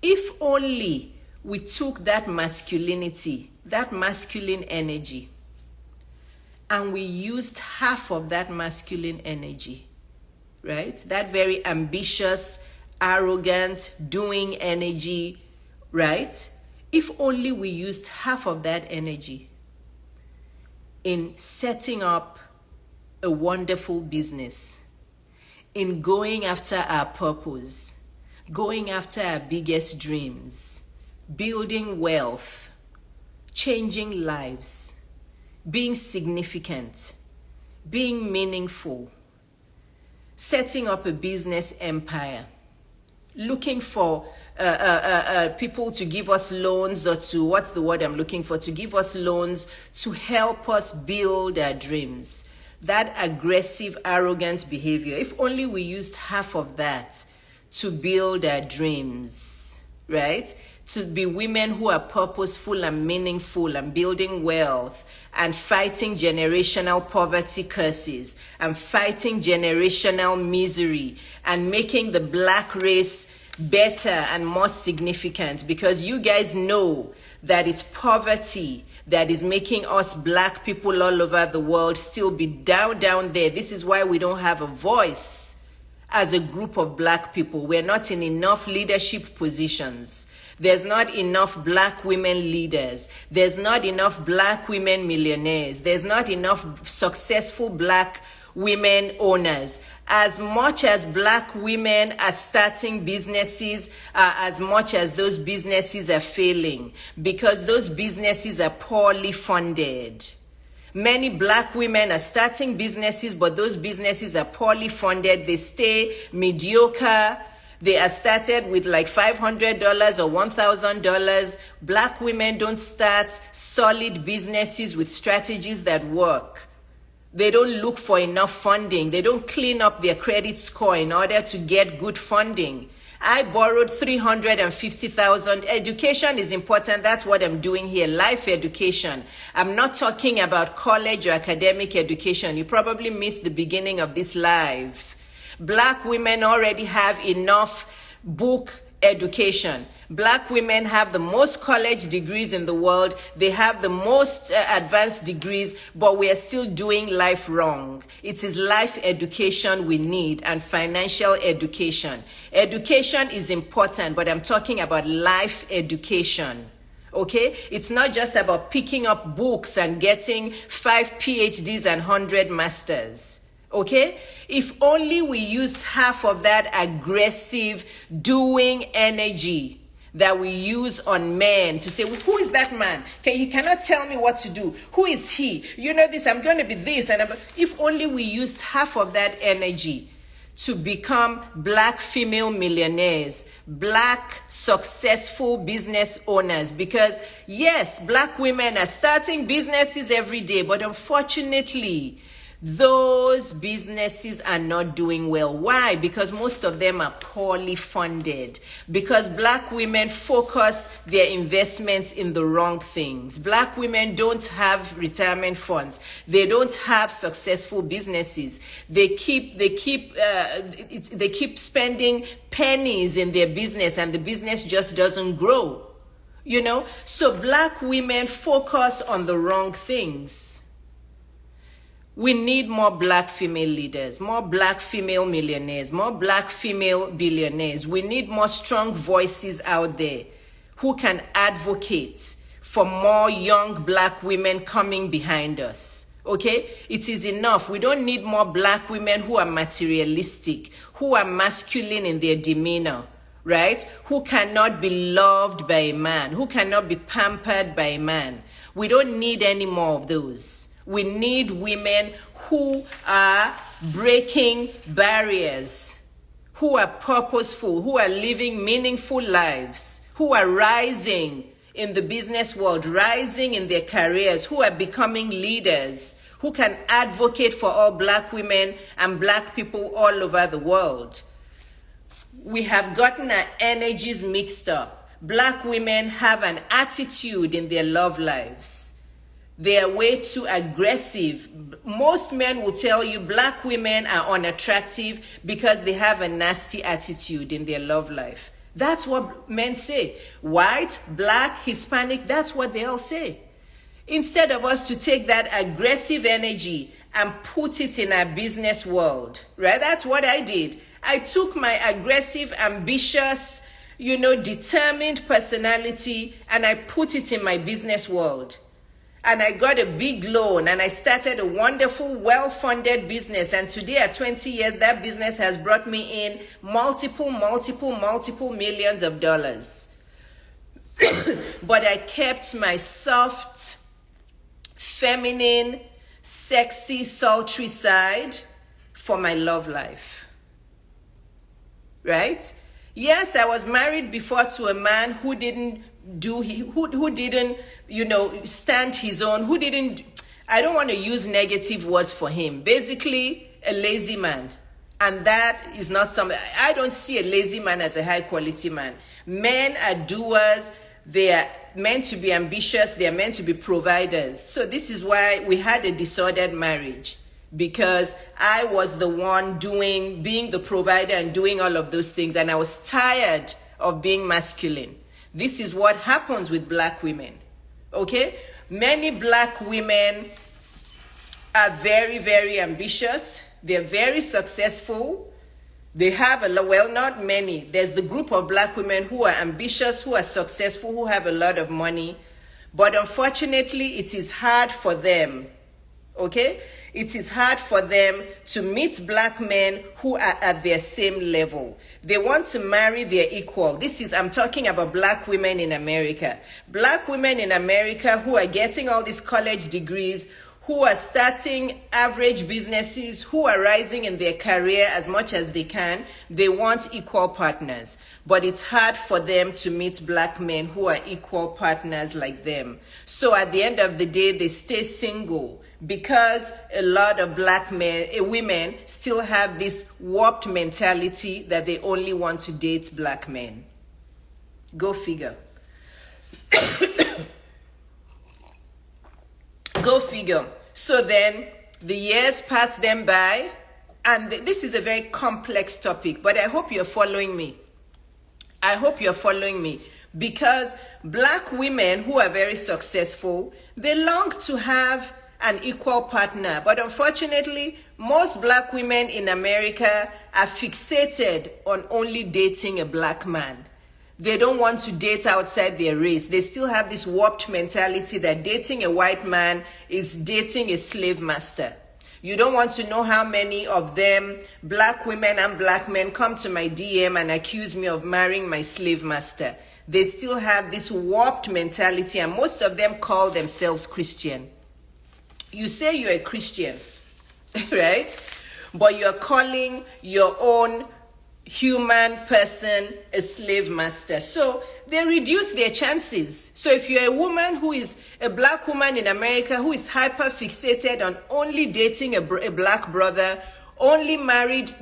If only we took that masculinity, that masculine energy, and we used half of that masculine energy, right? That very ambitious, arrogant, doing energy, right? If only we used half of that energy in setting up a wonderful business, in going after our purpose, going after our biggest dreams, building wealth, changing lives, being significant, being meaningful, setting up a business empire, looking for people to give us loans, or to, what's the word I'm looking for, to give us loans to help us build our dreams. That aggressive, arrogant behavior, if only we used half of that to build our dreams, right? To be women who are purposeful and meaningful and building wealth and fighting generational poverty curses and fighting generational misery and making the black race better and more significant, because you guys know that it's poverty that is making us black people all over the world still be down there. This is why we don't have a voice as a group of black people. We're not in enough leadership positions. There's not enough black women leaders. There's not enough black women millionaires. There's not enough successful black women owners. As much as black women are starting businesses, as much as those businesses are failing, because those businesses are poorly funded. Many black women are starting businesses, but those businesses are poorly funded. They stay mediocre. They are started with like $500 or $1,000. Black women don't start solid businesses with strategies that work. They don't look for enough funding. They don't clean up their credit score in order to get good funding. I borrowed $350,000. Education is important. That's what I'm doing here. Life education. I'm not talking about college or academic education. You probably missed the beginning of this live. Black women already have enough book education. Black women have the most college degrees in the world. They have the most advanced degrees, but we are still doing life wrong. It is life education we need, and financial education. Education is important, but I'm talking about life education. Okay? It's not just about picking up books and getting 5 PhDs and 100 masters. Okay? If only we used half of that aggressive doing energy that we use on men to say, who is that man? Okay, he cannot tell me what to do. Who is he? You know this, I'm going to be this. And if only we used half of that energy to become black female millionaires, black successful business owners. Because yes, black women are starting businesses every day, but unfortunately, those businesses are not doing well. Why? Because most of them are poorly funded. Because black women focus their investments in the wrong things. Black women don't have retirement funds. They don't have successful businesses. They keep spending pennies in their business, and the business just doesn't grow. You know? So black women focus on the wrong things. We need more black female leaders, more black female millionaires, more black female billionaires. We need more strong voices out there who can advocate for more young black women coming behind us. Okay? It is enough. We don't need more black women who are materialistic, who are masculine in their demeanor, right? Who cannot be loved by a man, who cannot be pampered by a man. We don't need any more of those. We need women who are breaking barriers, who are purposeful, who are living meaningful lives, who are rising in the business world, rising in their careers, who are becoming leaders, who can advocate for all black women and black people all over the world. We have gotten our energies mixed up. Black women have an attitude in their love lives. They are way too aggressive. Most men will tell you black women are unattractive because they have a nasty attitude in their love life. That's what men say. White, black, Hispanic, that's what they all say. instead of us to take that aggressive energy and put it in our business world, right? That's what I did. I took my aggressive, ambitious, determined personality and I put it in my business world. And I got a big loan and I started a wonderful, well-funded business. And today at 20 years, that business has brought me in multiple millions of dollars. But I kept my soft, feminine, sexy, sultry side for my love life. Right? Yes, I was married before to a man who didn't stand his own, I don't want to use negative words for him. Basically, a lazy man. And that is not something, I don't see a lazy man as a high quality man. Men are doers. They are meant to be ambitious. They are meant to be providers. So this is why we had a disordered marriage, because I was the one being the provider and doing all of those things. And I was tired of being masculine. This is what happens with black women, okay? Many black women are very, very ambitious. They're very successful. They have not many. There's the group of black women who are ambitious, who are successful, who have a lot of money. But unfortunately, it is hard for them, okay? It is hard for them to meet black men who are at their same level. They want to marry their equal. I'm talking about black women in America. Black women in America who are getting all these college degrees, who are starting average businesses, who are rising in their career as much as they can. They want equal partners. But it's hard for them to meet black men who are equal partners like them. So at the end of the day, they stay single, because a lot of women still have this warped mentality that they only want to date black men. Go figure. Go figure. So then the years pass them by, and this is a very complex topic, but I hope you're following me. Because black women who are very successful, they long to have an equal partner. But unfortunately, most black women in America are fixated on only dating a black man. They don't want to date outside their race. They still have this warped mentality that dating a white man is dating a slave master. You don't want to know how many of them, black women and black men, come to my DM and accuse me of marrying my slave master. They still have this warped mentality, and most of them call themselves Christian. You say you're a Christian, right? But you're calling your own human person a slave master. So they reduce their chances. So if you're a woman who is a black woman in America who is hyper fixated on only dating a black brother, only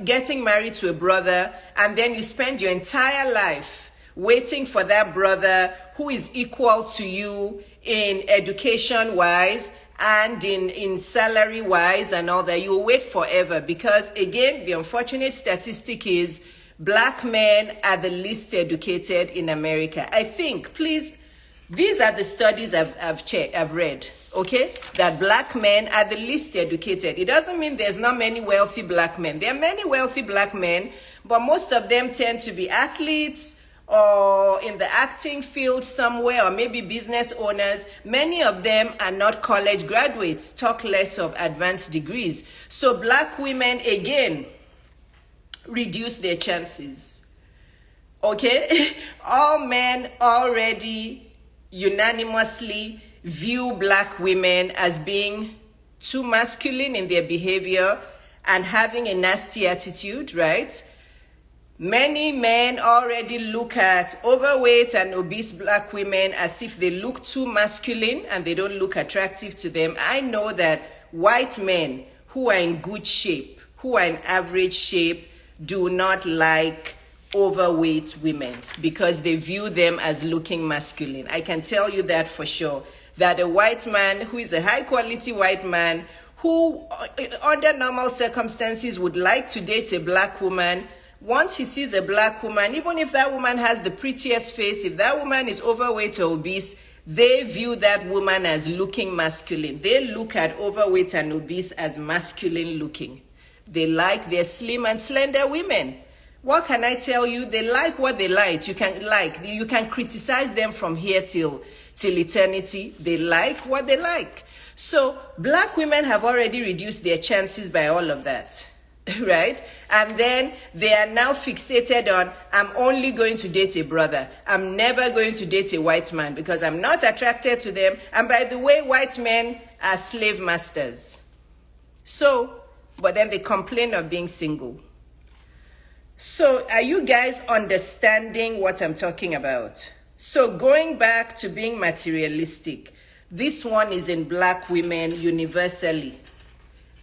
getting married to a brother, and then you spend your entire life waiting for that brother who is equal to you in education-wise and in salary-wise and all that, you'll wait forever, because, again, the unfortunate statistic is black men are the least educated in America. I think, please, these are the studies I've read, okay, that black men are the least educated. It doesn't mean there's not many wealthy black men. There are many wealthy black men, but most of them tend to be athletes or in the acting field somewhere, or maybe business owners. Many of them are not college graduates, talk less of advanced degrees. So black women, again, reduce their chances. Okay? All men already unanimously view black women as being too masculine in their behavior and having a nasty attitude, right? Many men already look at overweight and obese black women as if they look too masculine and they don't look attractive to them. I know that white men who are in good shape, who are in average shape, do not like overweight women because they view them as looking masculine. I can tell you that for sure, that a white man who is a high quality white man who under normal circumstances would like to date a black woman, once he sees a black woman, even if that woman has the prettiest face, if that woman is overweight or obese, They view that woman as looking masculine. They look at overweight and obese as masculine looking. They like their slim and slender women. What can I tell you? They like what they like. You can criticize them from here till eternity. They like what they like. So black women have already reduced their chances by all of that. Right? And then they are now fixated on, I'm only going to date a brother. I'm never going to date a white man because I'm not attracted to them. And by the way, white men are slave masters. So, but then they complain of being single. So are you guys understanding what I'm talking about? So going back to being materialistic, this one is in black women universally.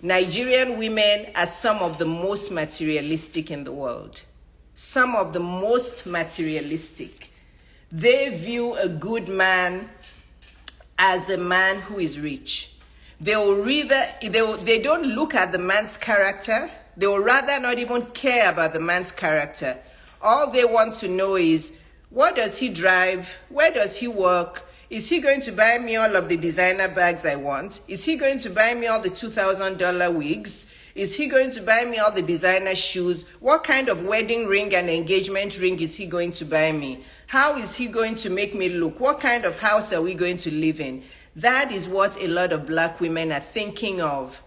Nigerian women are some of the most materialistic in the world. Some of the most materialistic. They view a good man as a man who is rich. They don't look at the man's character. They will rather not even care about the man's character. All they want to know is, what does he drive? Where does he work? Is he going to buy me all of the designer bags I want? Is he going to buy me all the $2,000 wigs? Is he going to buy me all the designer shoes? What kind of wedding ring and engagement ring is he going to buy me? How is he going to make me look? What kind of house are we going to live in? That is what a lot of black women are thinking of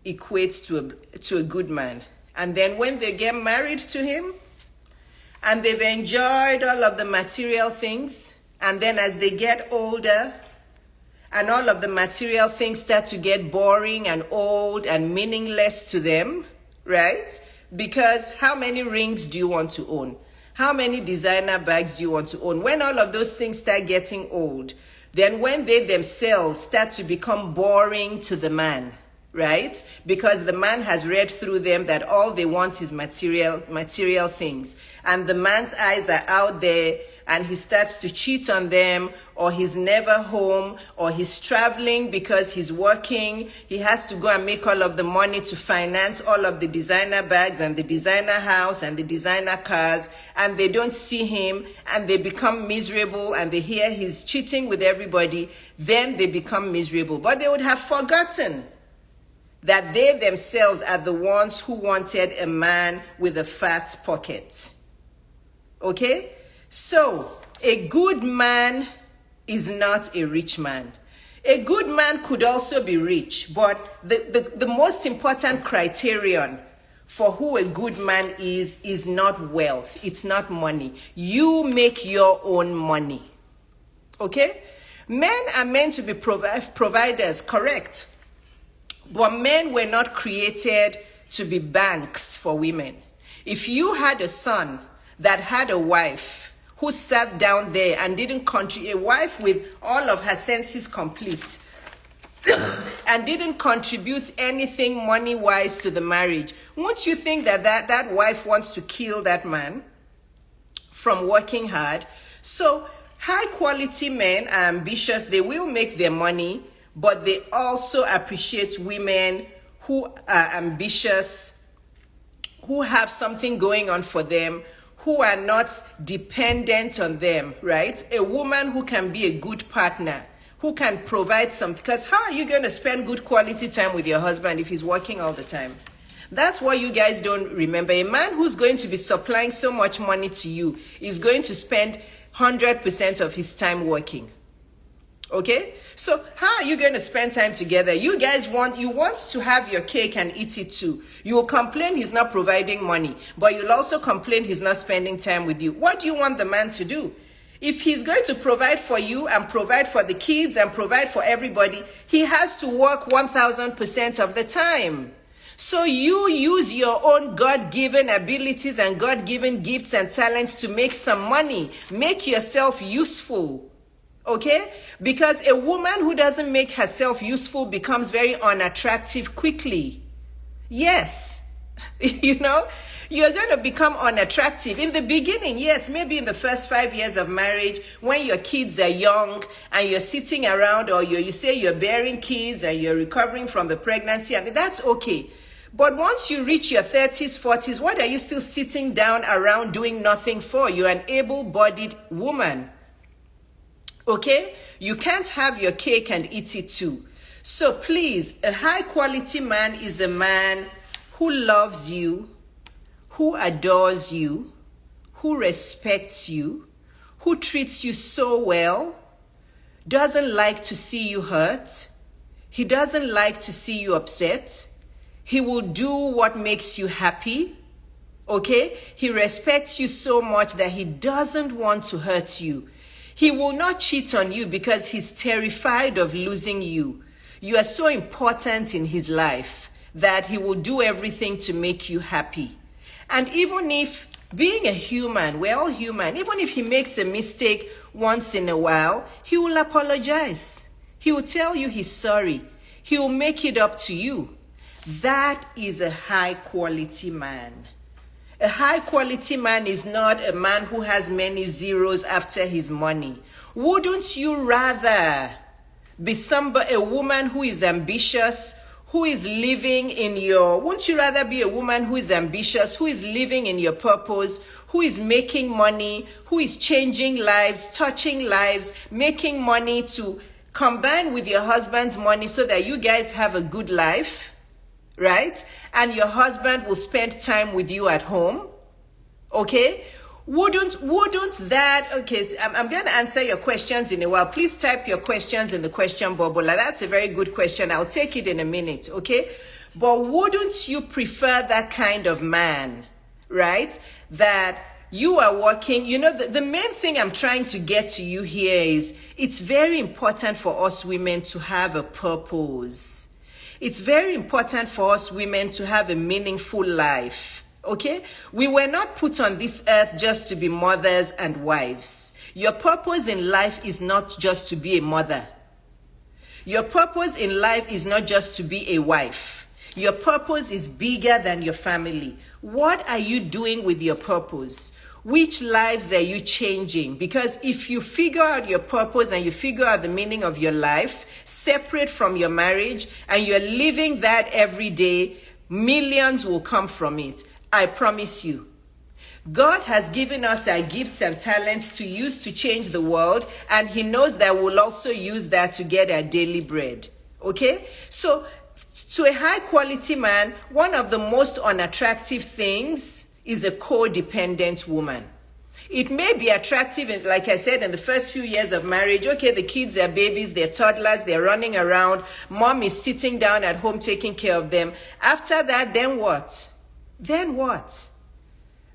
equates to a good man. And then when they get married to him and they've enjoyed all of the material things, and then as they get older and all of the material things start to get boring and old and meaningless to them, right? Because how many rings do you want to own? How many designer bags do you want to own? When all of those things start getting old, then when they themselves start to become boring to the man, right? Because the man has read through them that all they want is material things. And the man's eyes are out there and he starts to cheat on them, or he's never home, or he's traveling because he's working. He has to go and make all of the money to finance all of the designer bags and the designer house and the designer cars, and they don't see him and they become miserable and they hear he's cheating with everybody, then they become miserable. But they would have forgotten that they themselves are the ones who wanted a man with a fat pocket. Okay? So, a good man is not a rich man. A good man could also be rich, but the most important criterion for who a good man is not wealth. It's not money. You make your own money. Okay? Men are meant to be providers, correct? But men were not created to be banks for women. If you had a son that had a wife who sat down there and didn't contribute, a wife with all of her senses complete, and didn't contribute anything money-wise to the marriage, won't you think that wife wants to kill that man from working hard? So high-quality men are ambitious. They will make their money, but they also appreciate women who are ambitious, who have something going on for them, who are not dependent on them, right? A woman who can be a good partner, who can provide something. Because how are you going to spend good quality time with your husband if he's working all the time? That's what you guys don't remember. A man who's going to be supplying so much money to you is going to spend 100% of his time working. Okay? So how are you going to spend time together? You guys want to have your cake and eat it too. You will complain he's not providing money, but you'll also complain he's not spending time with you. What do you want the man to do? If he's going to provide for you and provide for the kids and provide for everybody, he has to work 1000% of the time. So you use your own God-given abilities and God-given gifts and talents to make some money. Make yourself useful. Okay? Because a woman who doesn't make herself useful becomes very unattractive quickly. Yes. You know, you're going to become unattractive. In the beginning, yes, maybe in the first 5 years of marriage, when your kids are young and you're sitting around, or you say you're bearing kids and you're recovering from the pregnancy, and that's okay. But once you reach your 30s, 40s, what are you still sitting down around doing nothing for? You're an able-bodied woman. Okay? You can't have your cake and eat it too. So please, a high quality man is a man who loves you, who adores you, who respects you, who treats you so well, doesn't like to see you hurt. He doesn't like to see you upset. He will do what makes you happy. Okay? He respects you so much that he doesn't want to hurt you. He will not cheat on you because he's terrified of losing you. You are so important in his life that he will do everything to make you happy. And even if, being a human, we're all human, even if he makes a mistake once in a while, he will apologize. He will tell you he's sorry. He will make it up to you. That is a high quality man. A high quality man is not a man who has many zeros after his money. Wouldn't you rather be a woman who is ambitious, who is living in wouldn't you rather be a woman who is ambitious, who is living in your purpose, who is making money, who is changing lives, touching lives, making money to combine with your husband's money so that you guys have a good life, right? And your husband will spend time with you at home, okay? Wouldn't that, okay, so I'm going to answer your questions in a while. Please type your questions in the question bubble. That's a very good question. I'll take it in a minute, okay? But wouldn't you prefer that kind of man, right? That you are working, the main thing I'm trying to get to you here is it's very important for us women to have a purpose. It's very important for us women to have a meaningful life. Okay? We were not put on this earth just to be mothers and wives. Your purpose in life is not just to be a mother. Your purpose in life is not just to be a wife. Your purpose is bigger than your family. What are you doing with your purpose? Which lives are you changing? Because if you figure out your purpose and you figure out the meaning of your life, separate from your marriage, and you're living that every day, millions will come from it. I promise you. God has given us our gifts and talents to use to change the world, and he knows that we'll also use that to get our daily bread. Okay? So, to a high quality man, one of the most unattractive things is a codependent woman. It may be attractive, like I said, in the first few years of marriage. Okay, the kids are babies, they're toddlers, they're running around. Mom is sitting down at home taking care of them. After that, then what? Then what?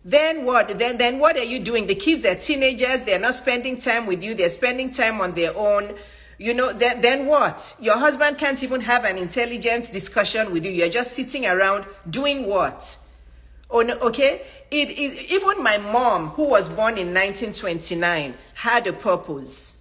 Then what? Then what are you doing? The kids are teenagers. They're not spending time with you. They're spending time on their own. Then what? Your husband can't even have an intelligent discussion with you. You're just sitting around doing what? Oh, no, okay? Even my mom, who was born in 1929, had a purpose.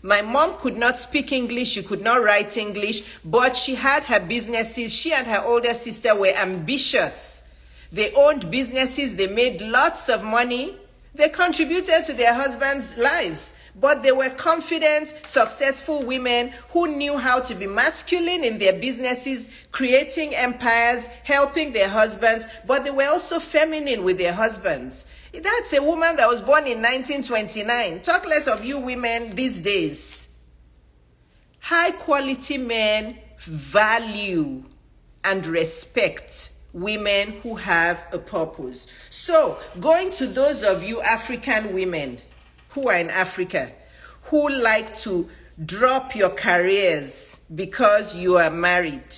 My mom could not speak English. She could not write English, but she had her businesses. She and her older sister were ambitious. They owned businesses. They made lots of money. They contributed to their husbands' lives. But they were confident, successful women who knew how to be masculine in their businesses, creating empires, helping their husbands, but they were also feminine with their husbands. That's a woman that was born in 1929. Talk less of you women these days. High quality men value and respect women who have a purpose. So, going to those of you African women who are in Africa, who like to drop your careers because you are married,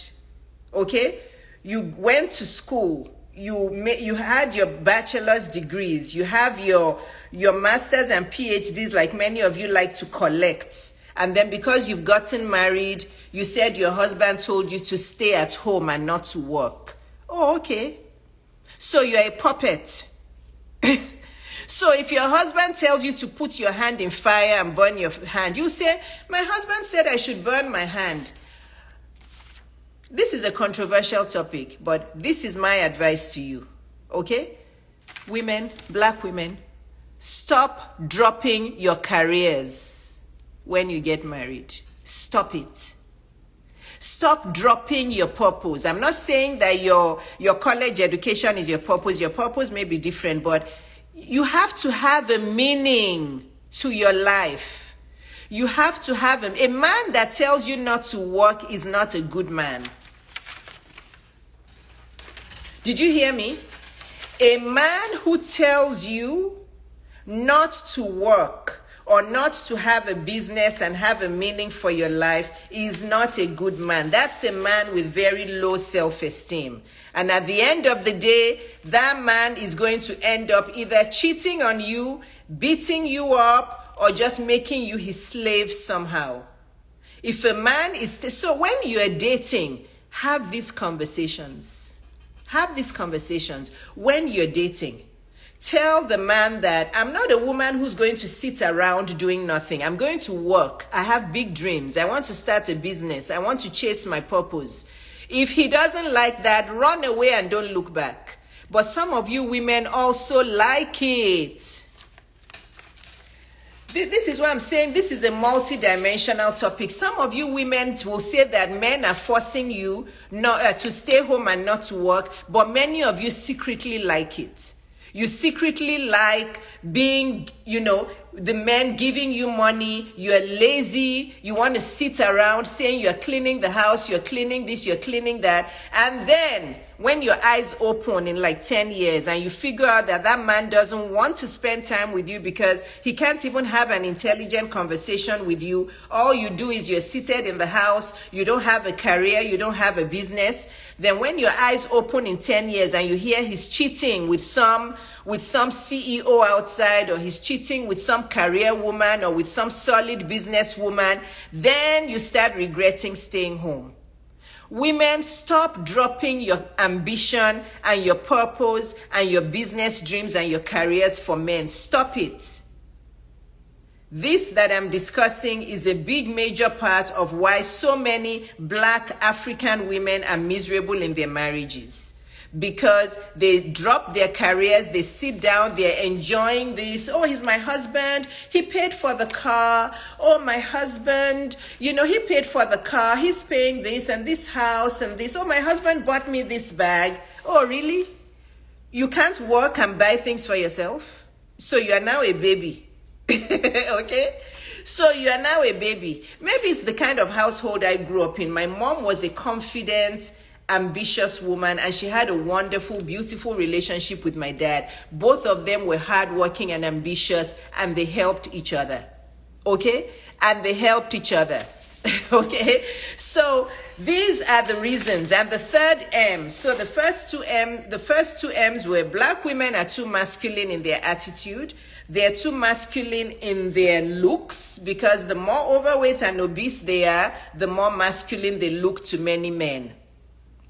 okay? You went to school, you had your bachelor's degrees, you have your master's and PhDs like many of you like to collect. And then because you've gotten married, you said your husband told you to stay at home and not to work. Oh, okay. So you're a puppet. So if your husband tells you to put your hand in fire and burn your hand, you say, my husband said I should burn my hand. This is a controversial topic, but this is my advice to you, okay? Women, black women, stop dropping your careers when you get married. Stop it. Stop dropping your purpose. I'm not saying that your college education is your purpose. Your purpose may be different, but you have to have a meaning to your life. You have to have him. A man that tells you not to work is not a good man. Did you hear me? A man who tells you not to work or not to have a business and have a meaning for your life is not a good man. That's a man with very low self-esteem. And at the end of the day, that man is going to end up either cheating on you, beating you up, or just making you his slave somehow. If a man is... So when you are dating, have these conversations. Have these conversations when you're dating. Tell the man that I'm not a woman who's going to sit around doing nothing. I'm going to work. I have big dreams. I want to start a business. I want to chase my purpose. If he doesn't like that, run away and don't look back. But some of you women also like it. This is what I'm saying. This is a multi-dimensional topic. Some of you women will say that men are forcing you not to stay home and not to work, but many of you secretly like it. You secretly like being, the men giving you money. You're lazy. You want to sit around saying you're cleaning the house, you're cleaning this, you're cleaning that. And then when your eyes open in like 10 years and you figure out that that man doesn't want to spend time with you because he can't even have an intelligent conversation with you. All you do is you're seated in the house. You don't have a career. You don't have a business. Then when your eyes open in 10 years and you hear he's cheating with some CEO outside, or he's cheating with some career woman or with some solid business woman, then you start regretting staying home. Women, stop dropping your ambition and your purpose and your business dreams and your careers for men. Stop it. This that I'm discussing is a big major part of why so many Black African women are miserable in their marriages. Because they drop their careers, they sit down, they're enjoying this. Oh, he's my husband. He paid for the car. Oh, my husband, he paid for the car. He's paying this and this house and this. Oh, my husband bought me this bag. Oh, really? You can't work and buy things for yourself? So you are now a baby. Okay? So you are now a baby. Maybe it's the kind of household I grew up in. My mom was a confident, ambitious woman, and she had a wonderful, beautiful relationship with my dad. Both of them were hardworking and ambitious, and they helped each other. Okay? And they helped each other. Okay? So these are the reasons. And the third M. So the first two M's were Black women are too masculine in their attitude. They're too masculine in their looks, because the more overweight and obese they are, the more masculine they look to many men.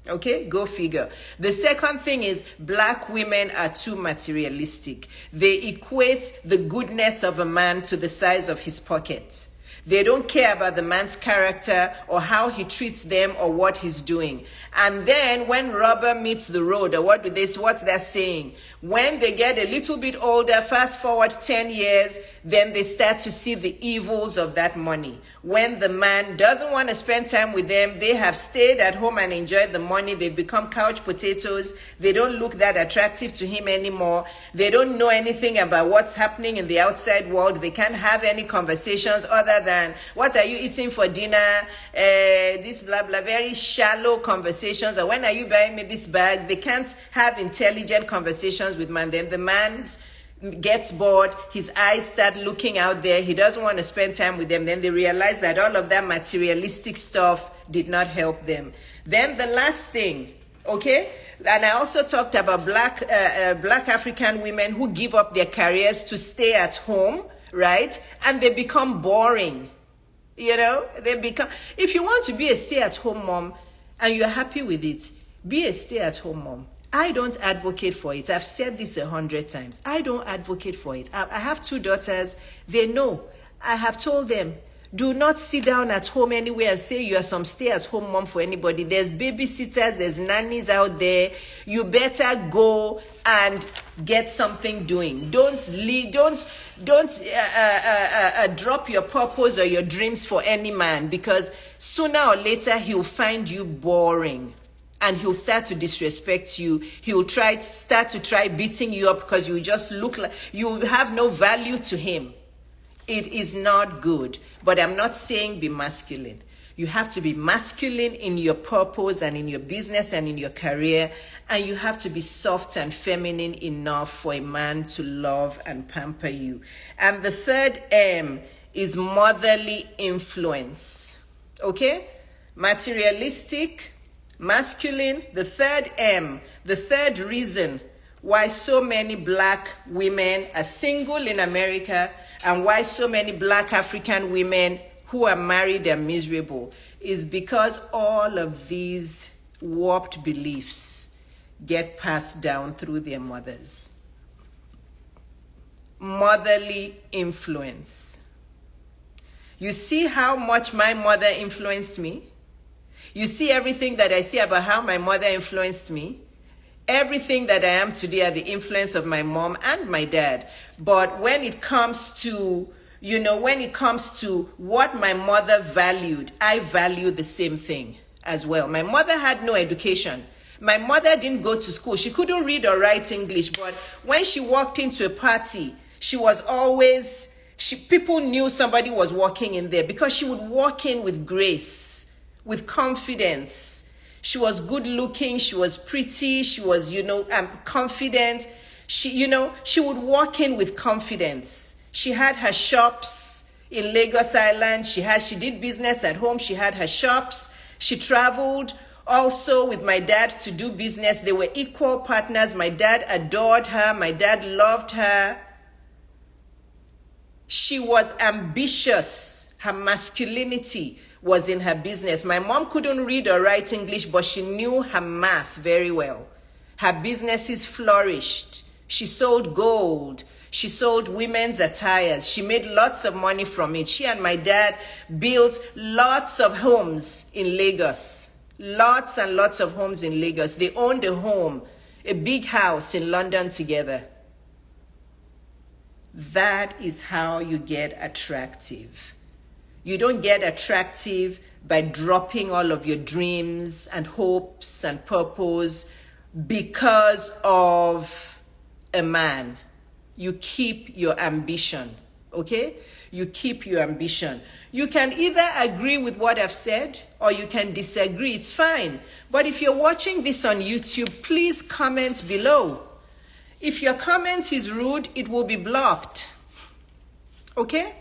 Okay, go figure. The second thing is Black women are too materialistic. They equate the goodness of a man to the size of his pocket. They don't care about the man's character or how he treats them or what he's doing. And then when rubber meets the road, or what's that saying? When they get a little bit older, fast forward 10 years, then they start to see the evils of that money. When the man doesn't want to spend time with them, they have stayed at home and enjoyed the money. They become couch potatoes. They don't look that attractive to him anymore. They don't know anything about what's happening in the outside world. They can't have any conversations other than, what are you eating for dinner? This blah, blah, very shallow conversations. Or when are you buying me this bag? They can't have intelligent conversations with man. Then the man's gets bored, his eyes start looking out there, he doesn't want to spend time with them. Then they realize that all of that materialistic stuff did not help them. Then the last thing, okay, and I also talked about Black African women who give up their careers to stay at home, right? And they become boring. If you want to be a stay-at-home mom and you're happy with it, be a stay-at-home mom. I don't advocate for it. I've said this 100 times. I don't advocate for it. I have 2 daughters. They know. I have told them, do not sit down at home anywhere and say you are some stay-at-home mom for anybody. There's babysitters, there's nannies out there. You better go and get something doing. Don't drop your purpose or your dreams for any man, because sooner or later he'll find you boring. And he'll start to disrespect you. He'll start to try beating you up because you just look like you have no value to him. It is not good. But I'm not saying be masculine. You have to be masculine in your purpose and in your business and in your career. And you have to be soft and feminine enough for a man to love and pamper you. And the third M is motherly influence. Okay? Materialistic, masculine. The third M, the third reason why so many black women are single in America and why so many black African women who are married are miserable is because all of these warped beliefs get passed down through their mothers. Motherly influence. You see how much my mother influenced me? You see everything that I see about how my mother influenced me? Everything that I am today are the influence of my mom and my dad. But when it comes to, when it comes to what my mother valued, I value the same thing as well. My mother had no education. My mother didn't go to school. She couldn't read or write English. But when she walked into a party, she was always, people knew somebody was walking in there because she would walk in with grace, with confidence. She was good looking, she was pretty, she was, confident. She would walk in with confidence. She had her shops in Lagos Island. She did business at home. She had her shops. She traveled also with my dad to do business. They were equal partners. My dad adored her. My dad loved her. She was ambitious. Her masculinity was in her business. My mom couldn't read or write English, but she knew her math very well. Her businesses flourished. She sold gold. She sold women's attires. She made lots of money from it. She and my dad built lots of homes in Lagos. Lots and lots of homes in Lagos. They owned a home, a big house in London together. That is how you get attractive. You don't get attractive by dropping all of your dreams and hopes and purpose because of a man. You keep your ambition, okay? You keep your ambition. You can either agree with what I've said or you can disagree. It's fine. But if you're watching this on YouTube, please comment below. If your comment is rude, it will be blocked, okay?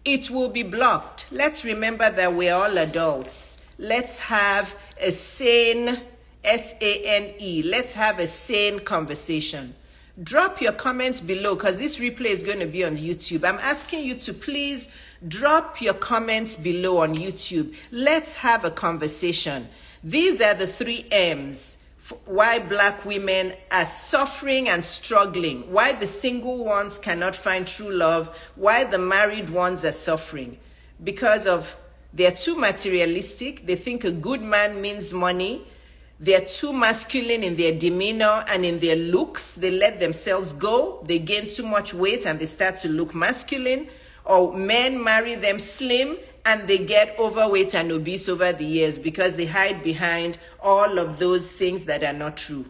It will be blocked. Let's remember that we're all adults. Let's have a sane, S-A-N-E. Let's have a sane conversation. Drop your comments below because this replay is going to be on YouTube. I'm asking you to please drop your comments below on YouTube. Let's have a conversation. These are the 3 M's. Why black women are suffering and struggling, why the single ones cannot find true love, why the married ones are suffering. Because they're too materialistic. They think a good man means money. They're too masculine in their demeanor and in their looks. They let themselves go. They gain too much weight and they start to look masculine. Or men marry them slim and they get overweight and obese over the years because they hide behind all of those things that are not true.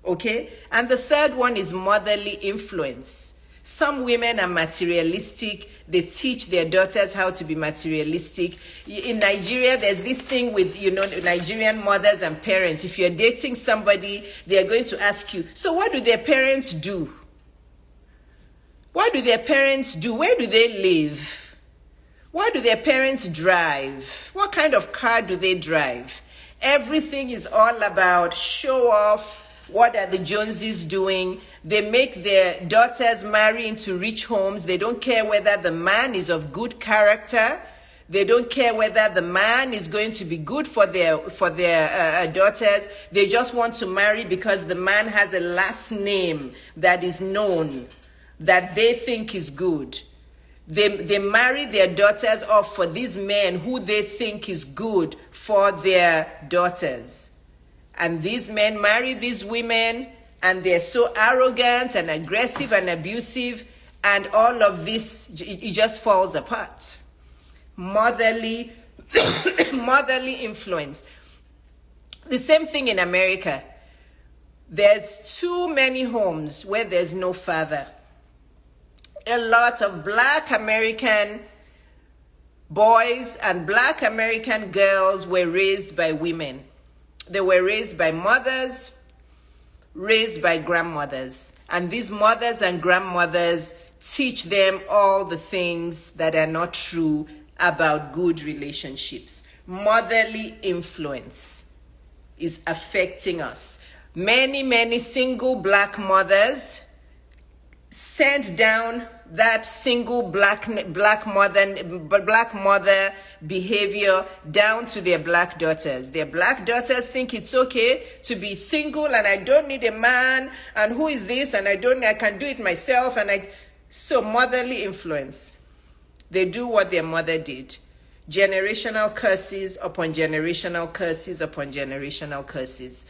Okay? And the third one is motherly influence. Some women are materialistic. They teach their daughters how to be materialistic. In Nigeria, there's this thing with, Nigerian mothers and parents. If you're dating somebody, they're going to ask you, so what do their parents do? What do their parents do? Where do they live? What do their parents drive? What kind of car do they drive? Everything is all about show off. What are the Joneses doing? They make their daughters marry into rich homes. They don't care whether the man is of good character. They don't care whether the man is going to be good for their daughters. They just want to marry because the man has a last name that is known, that they think is good. They marry their daughters off for these men who they think is good for their daughters. And these men marry these women and they're so arrogant and aggressive and abusive, and all of this, it just falls apart. Motherly influence. The same thing in America. There's too many homes where there's no father. A lot of Black American boys and Black American girls were raised by women. They were raised by mothers, raised by grandmothers. And these mothers and grandmothers teach them all the things that are not true about good relationships. Motherly influence is affecting us. Many single Black mothers sent down that single black mother behavior down to their Black daughters. Their Black daughters think it's okay to be single and I don't need a man, and who is this, and I can do it myself, so motherly influence. They do what their mother did. Generational curses upon generational curses upon generational curses.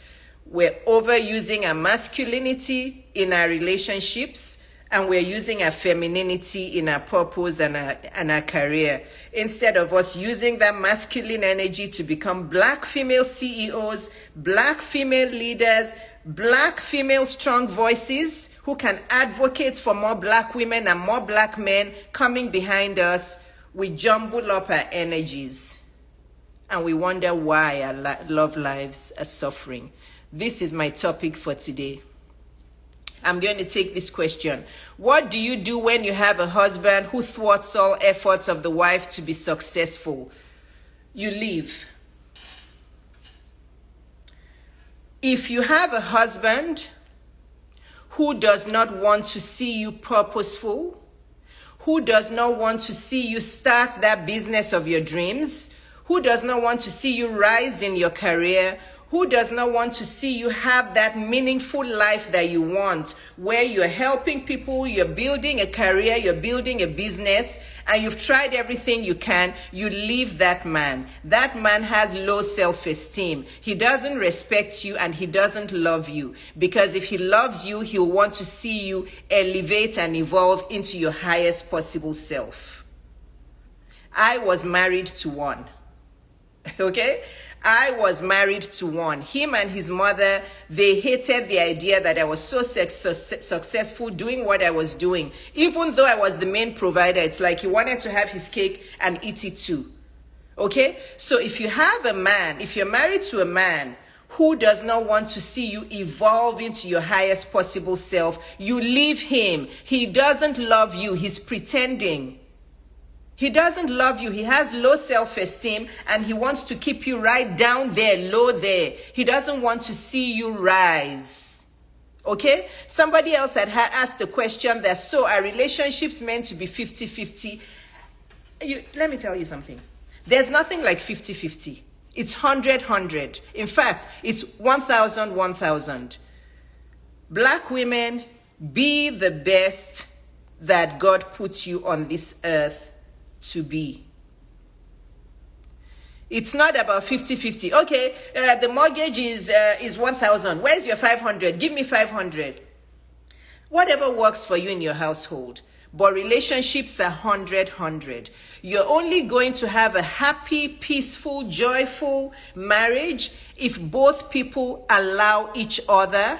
We're overusing our masculinity in our relationships, and we're using our femininity in our purpose and our career. Instead of us using that masculine energy to become Black female CEOs, Black female leaders, Black female strong voices who can advocate for more Black women and more Black men coming behind us, we jumble up our energies and we wonder why our love lives are suffering. This is my topic for today. I'm going to take this question. What do you do when you have a husband who thwarts all efforts of the wife to be successful? You leave. If you have a husband who does not want to see you purposeful, who does not want to see you start that business of your dreams, who does not want to see you rise in your career, who does not want to see you have that meaningful life that you want, where you're helping people, you're building a career, you're building a business, and you've tried everything you can, you leave that man. That man has low self-esteem. He doesn't respect you and he doesn't love you. Because if he loves you, he'll want to see you elevate and evolve into your highest possible self. I was married to one. Okay? I was married to one. Him and his mother, they hated the idea that I was so successful doing what I was doing. Even though I was the main provider, it's like he wanted to have his cake and eat it too. Okay? So if you have a man, if you're married to a man who does not want to see you evolve into your highest possible self, you leave him. He doesn't love you. He's pretending. He doesn't love you. He has low self-esteem and he wants to keep you right down there, low there. He doesn't want to see you rise. Okay? Somebody else had asked the question that, so are relationships meant to be 50-50? Let me tell you something. There's nothing like 50-50. It's 100-100. In fact, it's 1,000-1,000. Black women, be the best that God puts you on this earth to be. It's not about 50-50. Okay, the mortgage is 1,000. Where's your 500? Give me 500. Whatever works for you in your household. But relationships are 100-100. You're only going to have a happy, peaceful, joyful marriage if both people allow each other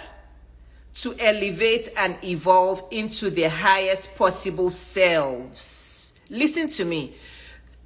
to elevate and evolve into their highest possible selves. Listen to me.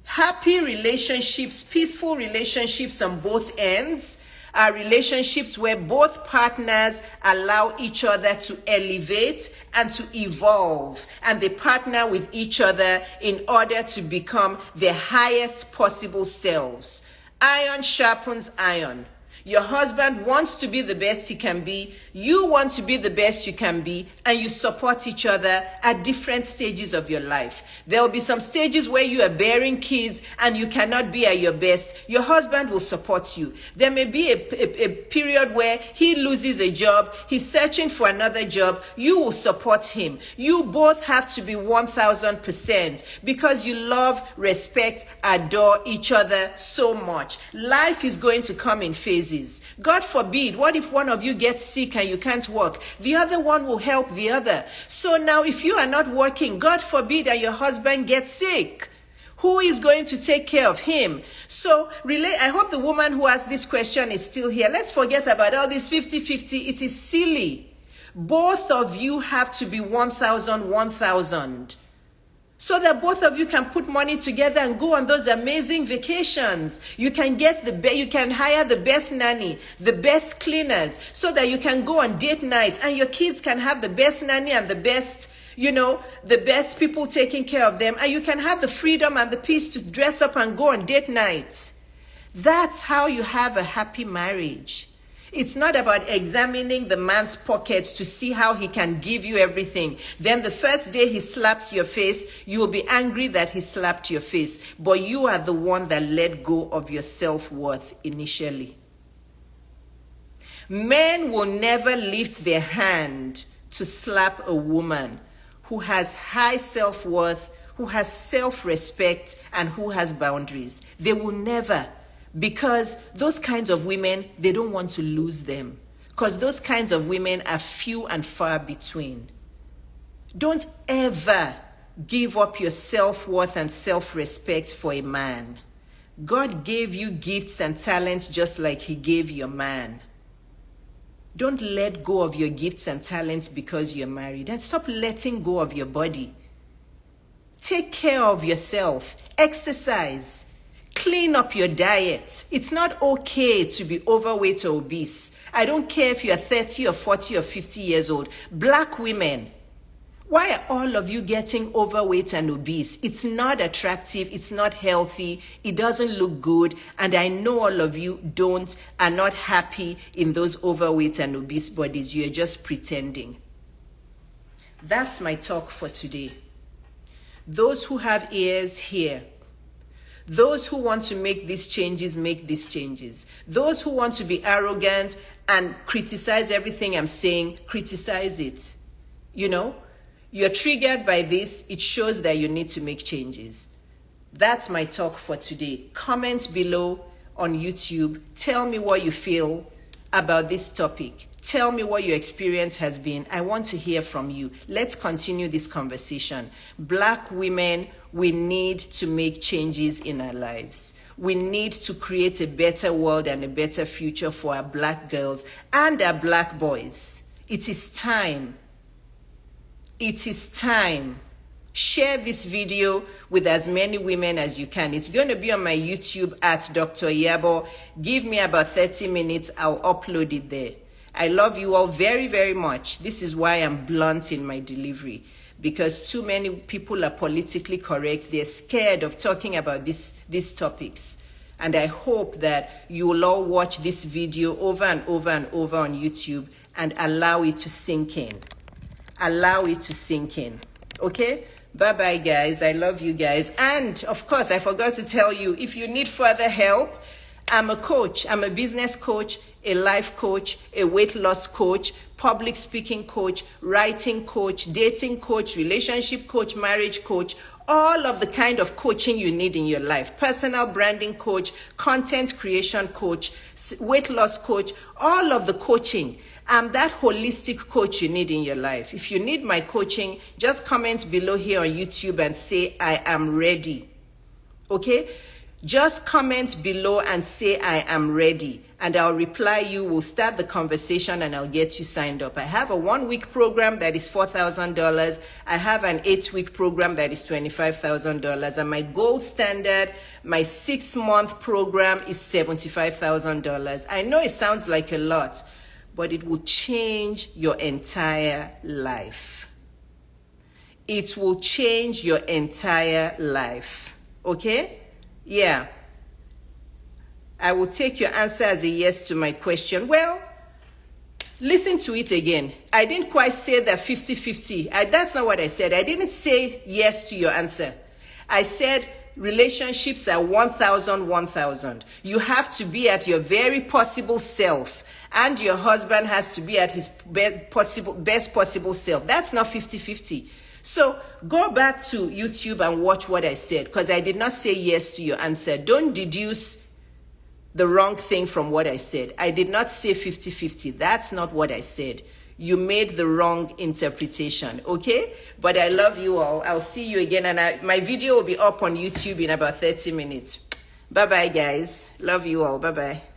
Happy relationships, peaceful relationships on both ends are relationships where both partners allow each other to elevate and to evolve, and they partner with each other in order to become their highest possible selves. Iron sharpens iron. Your husband wants to be the best he can be. You want to be the best you can be, and you support each other at different stages of your life. There will be some stages where you are bearing kids and you cannot be at your best. Your husband will support you. There may be a period where he loses a job. He's searching for another job. You will support him. You both have to be 1,000% because you love, respect, adore each other so much. Life is going to come in phases. God forbid, what if one of you gets sick and you can't work? The other one will help the other. So now if you are not working, God forbid, and your husband gets sick, who is going to take care of him? So I hope the woman who asked this question is still here. Let's forget about all this 50-50. It is silly. Both of you have to be 1,000, 1,000. So that both of you can put money together and go on those amazing vacations. You can you can hire the best nanny, the best cleaners, so that you can go on date nights and your kids can have the best nanny and the best, the best people taking care of them, and you can have the freedom and the peace to dress up and go on date nights. That's how you have a happy marriage. It's not about examining the man's pockets to see how he can give you everything. Then the first day he slaps your face, you will be angry that he slapped your face. But you are the one that let go of your self-worth initially. Men will never lift their hand to slap a woman who has high self-worth, who has self-respect, and who has boundaries. They will never. Because those kinds of women, they don't want to lose them. Because those kinds of women are few and far between. Don't ever give up your self-worth and self-respect for a man. God gave you gifts and talents just like he gave your man. Don't let go of your gifts and talents because you're married. And stop letting go of your body. Take care of yourself. Exercise. Clean up your diet. It's not okay to be overweight or obese. I don't care if you're 30 or 40 or 50 years old. Black women, why are all of you getting overweight and obese? It's not attractive. It's not healthy. It doesn't look good. And I know all of you are not happy in those overweight and obese bodies. You're just pretending. That's my talk for today. Those who have ears, hear. Those who want to make these changes, make these changes. Those who want to be arrogant and criticize everything I'm saying, criticize it. You're triggered by this. It shows that you need to make changes. That's my talk for today. Comment below on YouTube. Tell me what you feel about this topic. Tell me what your experience has been. I want to hear from you. Let's continue this conversation. Black women, we need to make changes in our lives. We need to create a better world and a better future for our black girls and our black boys. It is time. It is time. Share this video with as many women as you can. It's going to be on my YouTube at Dr. Yabo. Give me about 30 minutes. I'll upload it there. I love you all very, very much. This is why I'm blunt in my delivery. Because too many people are politically correct. They're scared of talking about these topics. And I hope that you will all watch this video over and over and over on YouTube and allow it to sink in. Allow it to sink in. Okay? Bye-bye, guys. I love you guys. And, of course, I forgot to tell you, if you need further help, I'm a coach. I'm a business coach, a life coach, a weight loss coach, public speaking coach, writing coach, dating coach, relationship coach, marriage coach, all of the kind of coaching you need in your life. Personal branding coach, content creation coach, weight loss coach, all of the coaching. I'm that holistic coach you need in your life. If you need my coaching, just comment below here on YouTube and say, I am ready. Okay? Just comment below and say, I am ready. And I'll reply you. We'll start the conversation and I'll get you signed up. I have a 1-week program that is $4,000. I have an 8-week program that is $25,000. And my gold standard, my 6-month program is $75,000. I know it sounds like a lot, but it will change your entire life. It will change your entire life. Okay? Yeah. I will take your answer as a yes to my question. Well, listen to it again. I didn't quite say that 50-50. That's not what I said. I didn't say yes to your answer. I said relationships are 1,000, 1,000. You have to be at your very possible self. And your husband has to be at his best possible self. That's not 50-50. So go back to YouTube and watch what I said, because I did not say yes to your answer. Don't deduce the wrong thing from what I said. I did not say 50-50. That's not what I said. You made the wrong interpretation, okay? But I love you all. I'll see you again. And my video will be up on YouTube in about 30 minutes. Bye-bye, guys. Love you all. Bye-bye.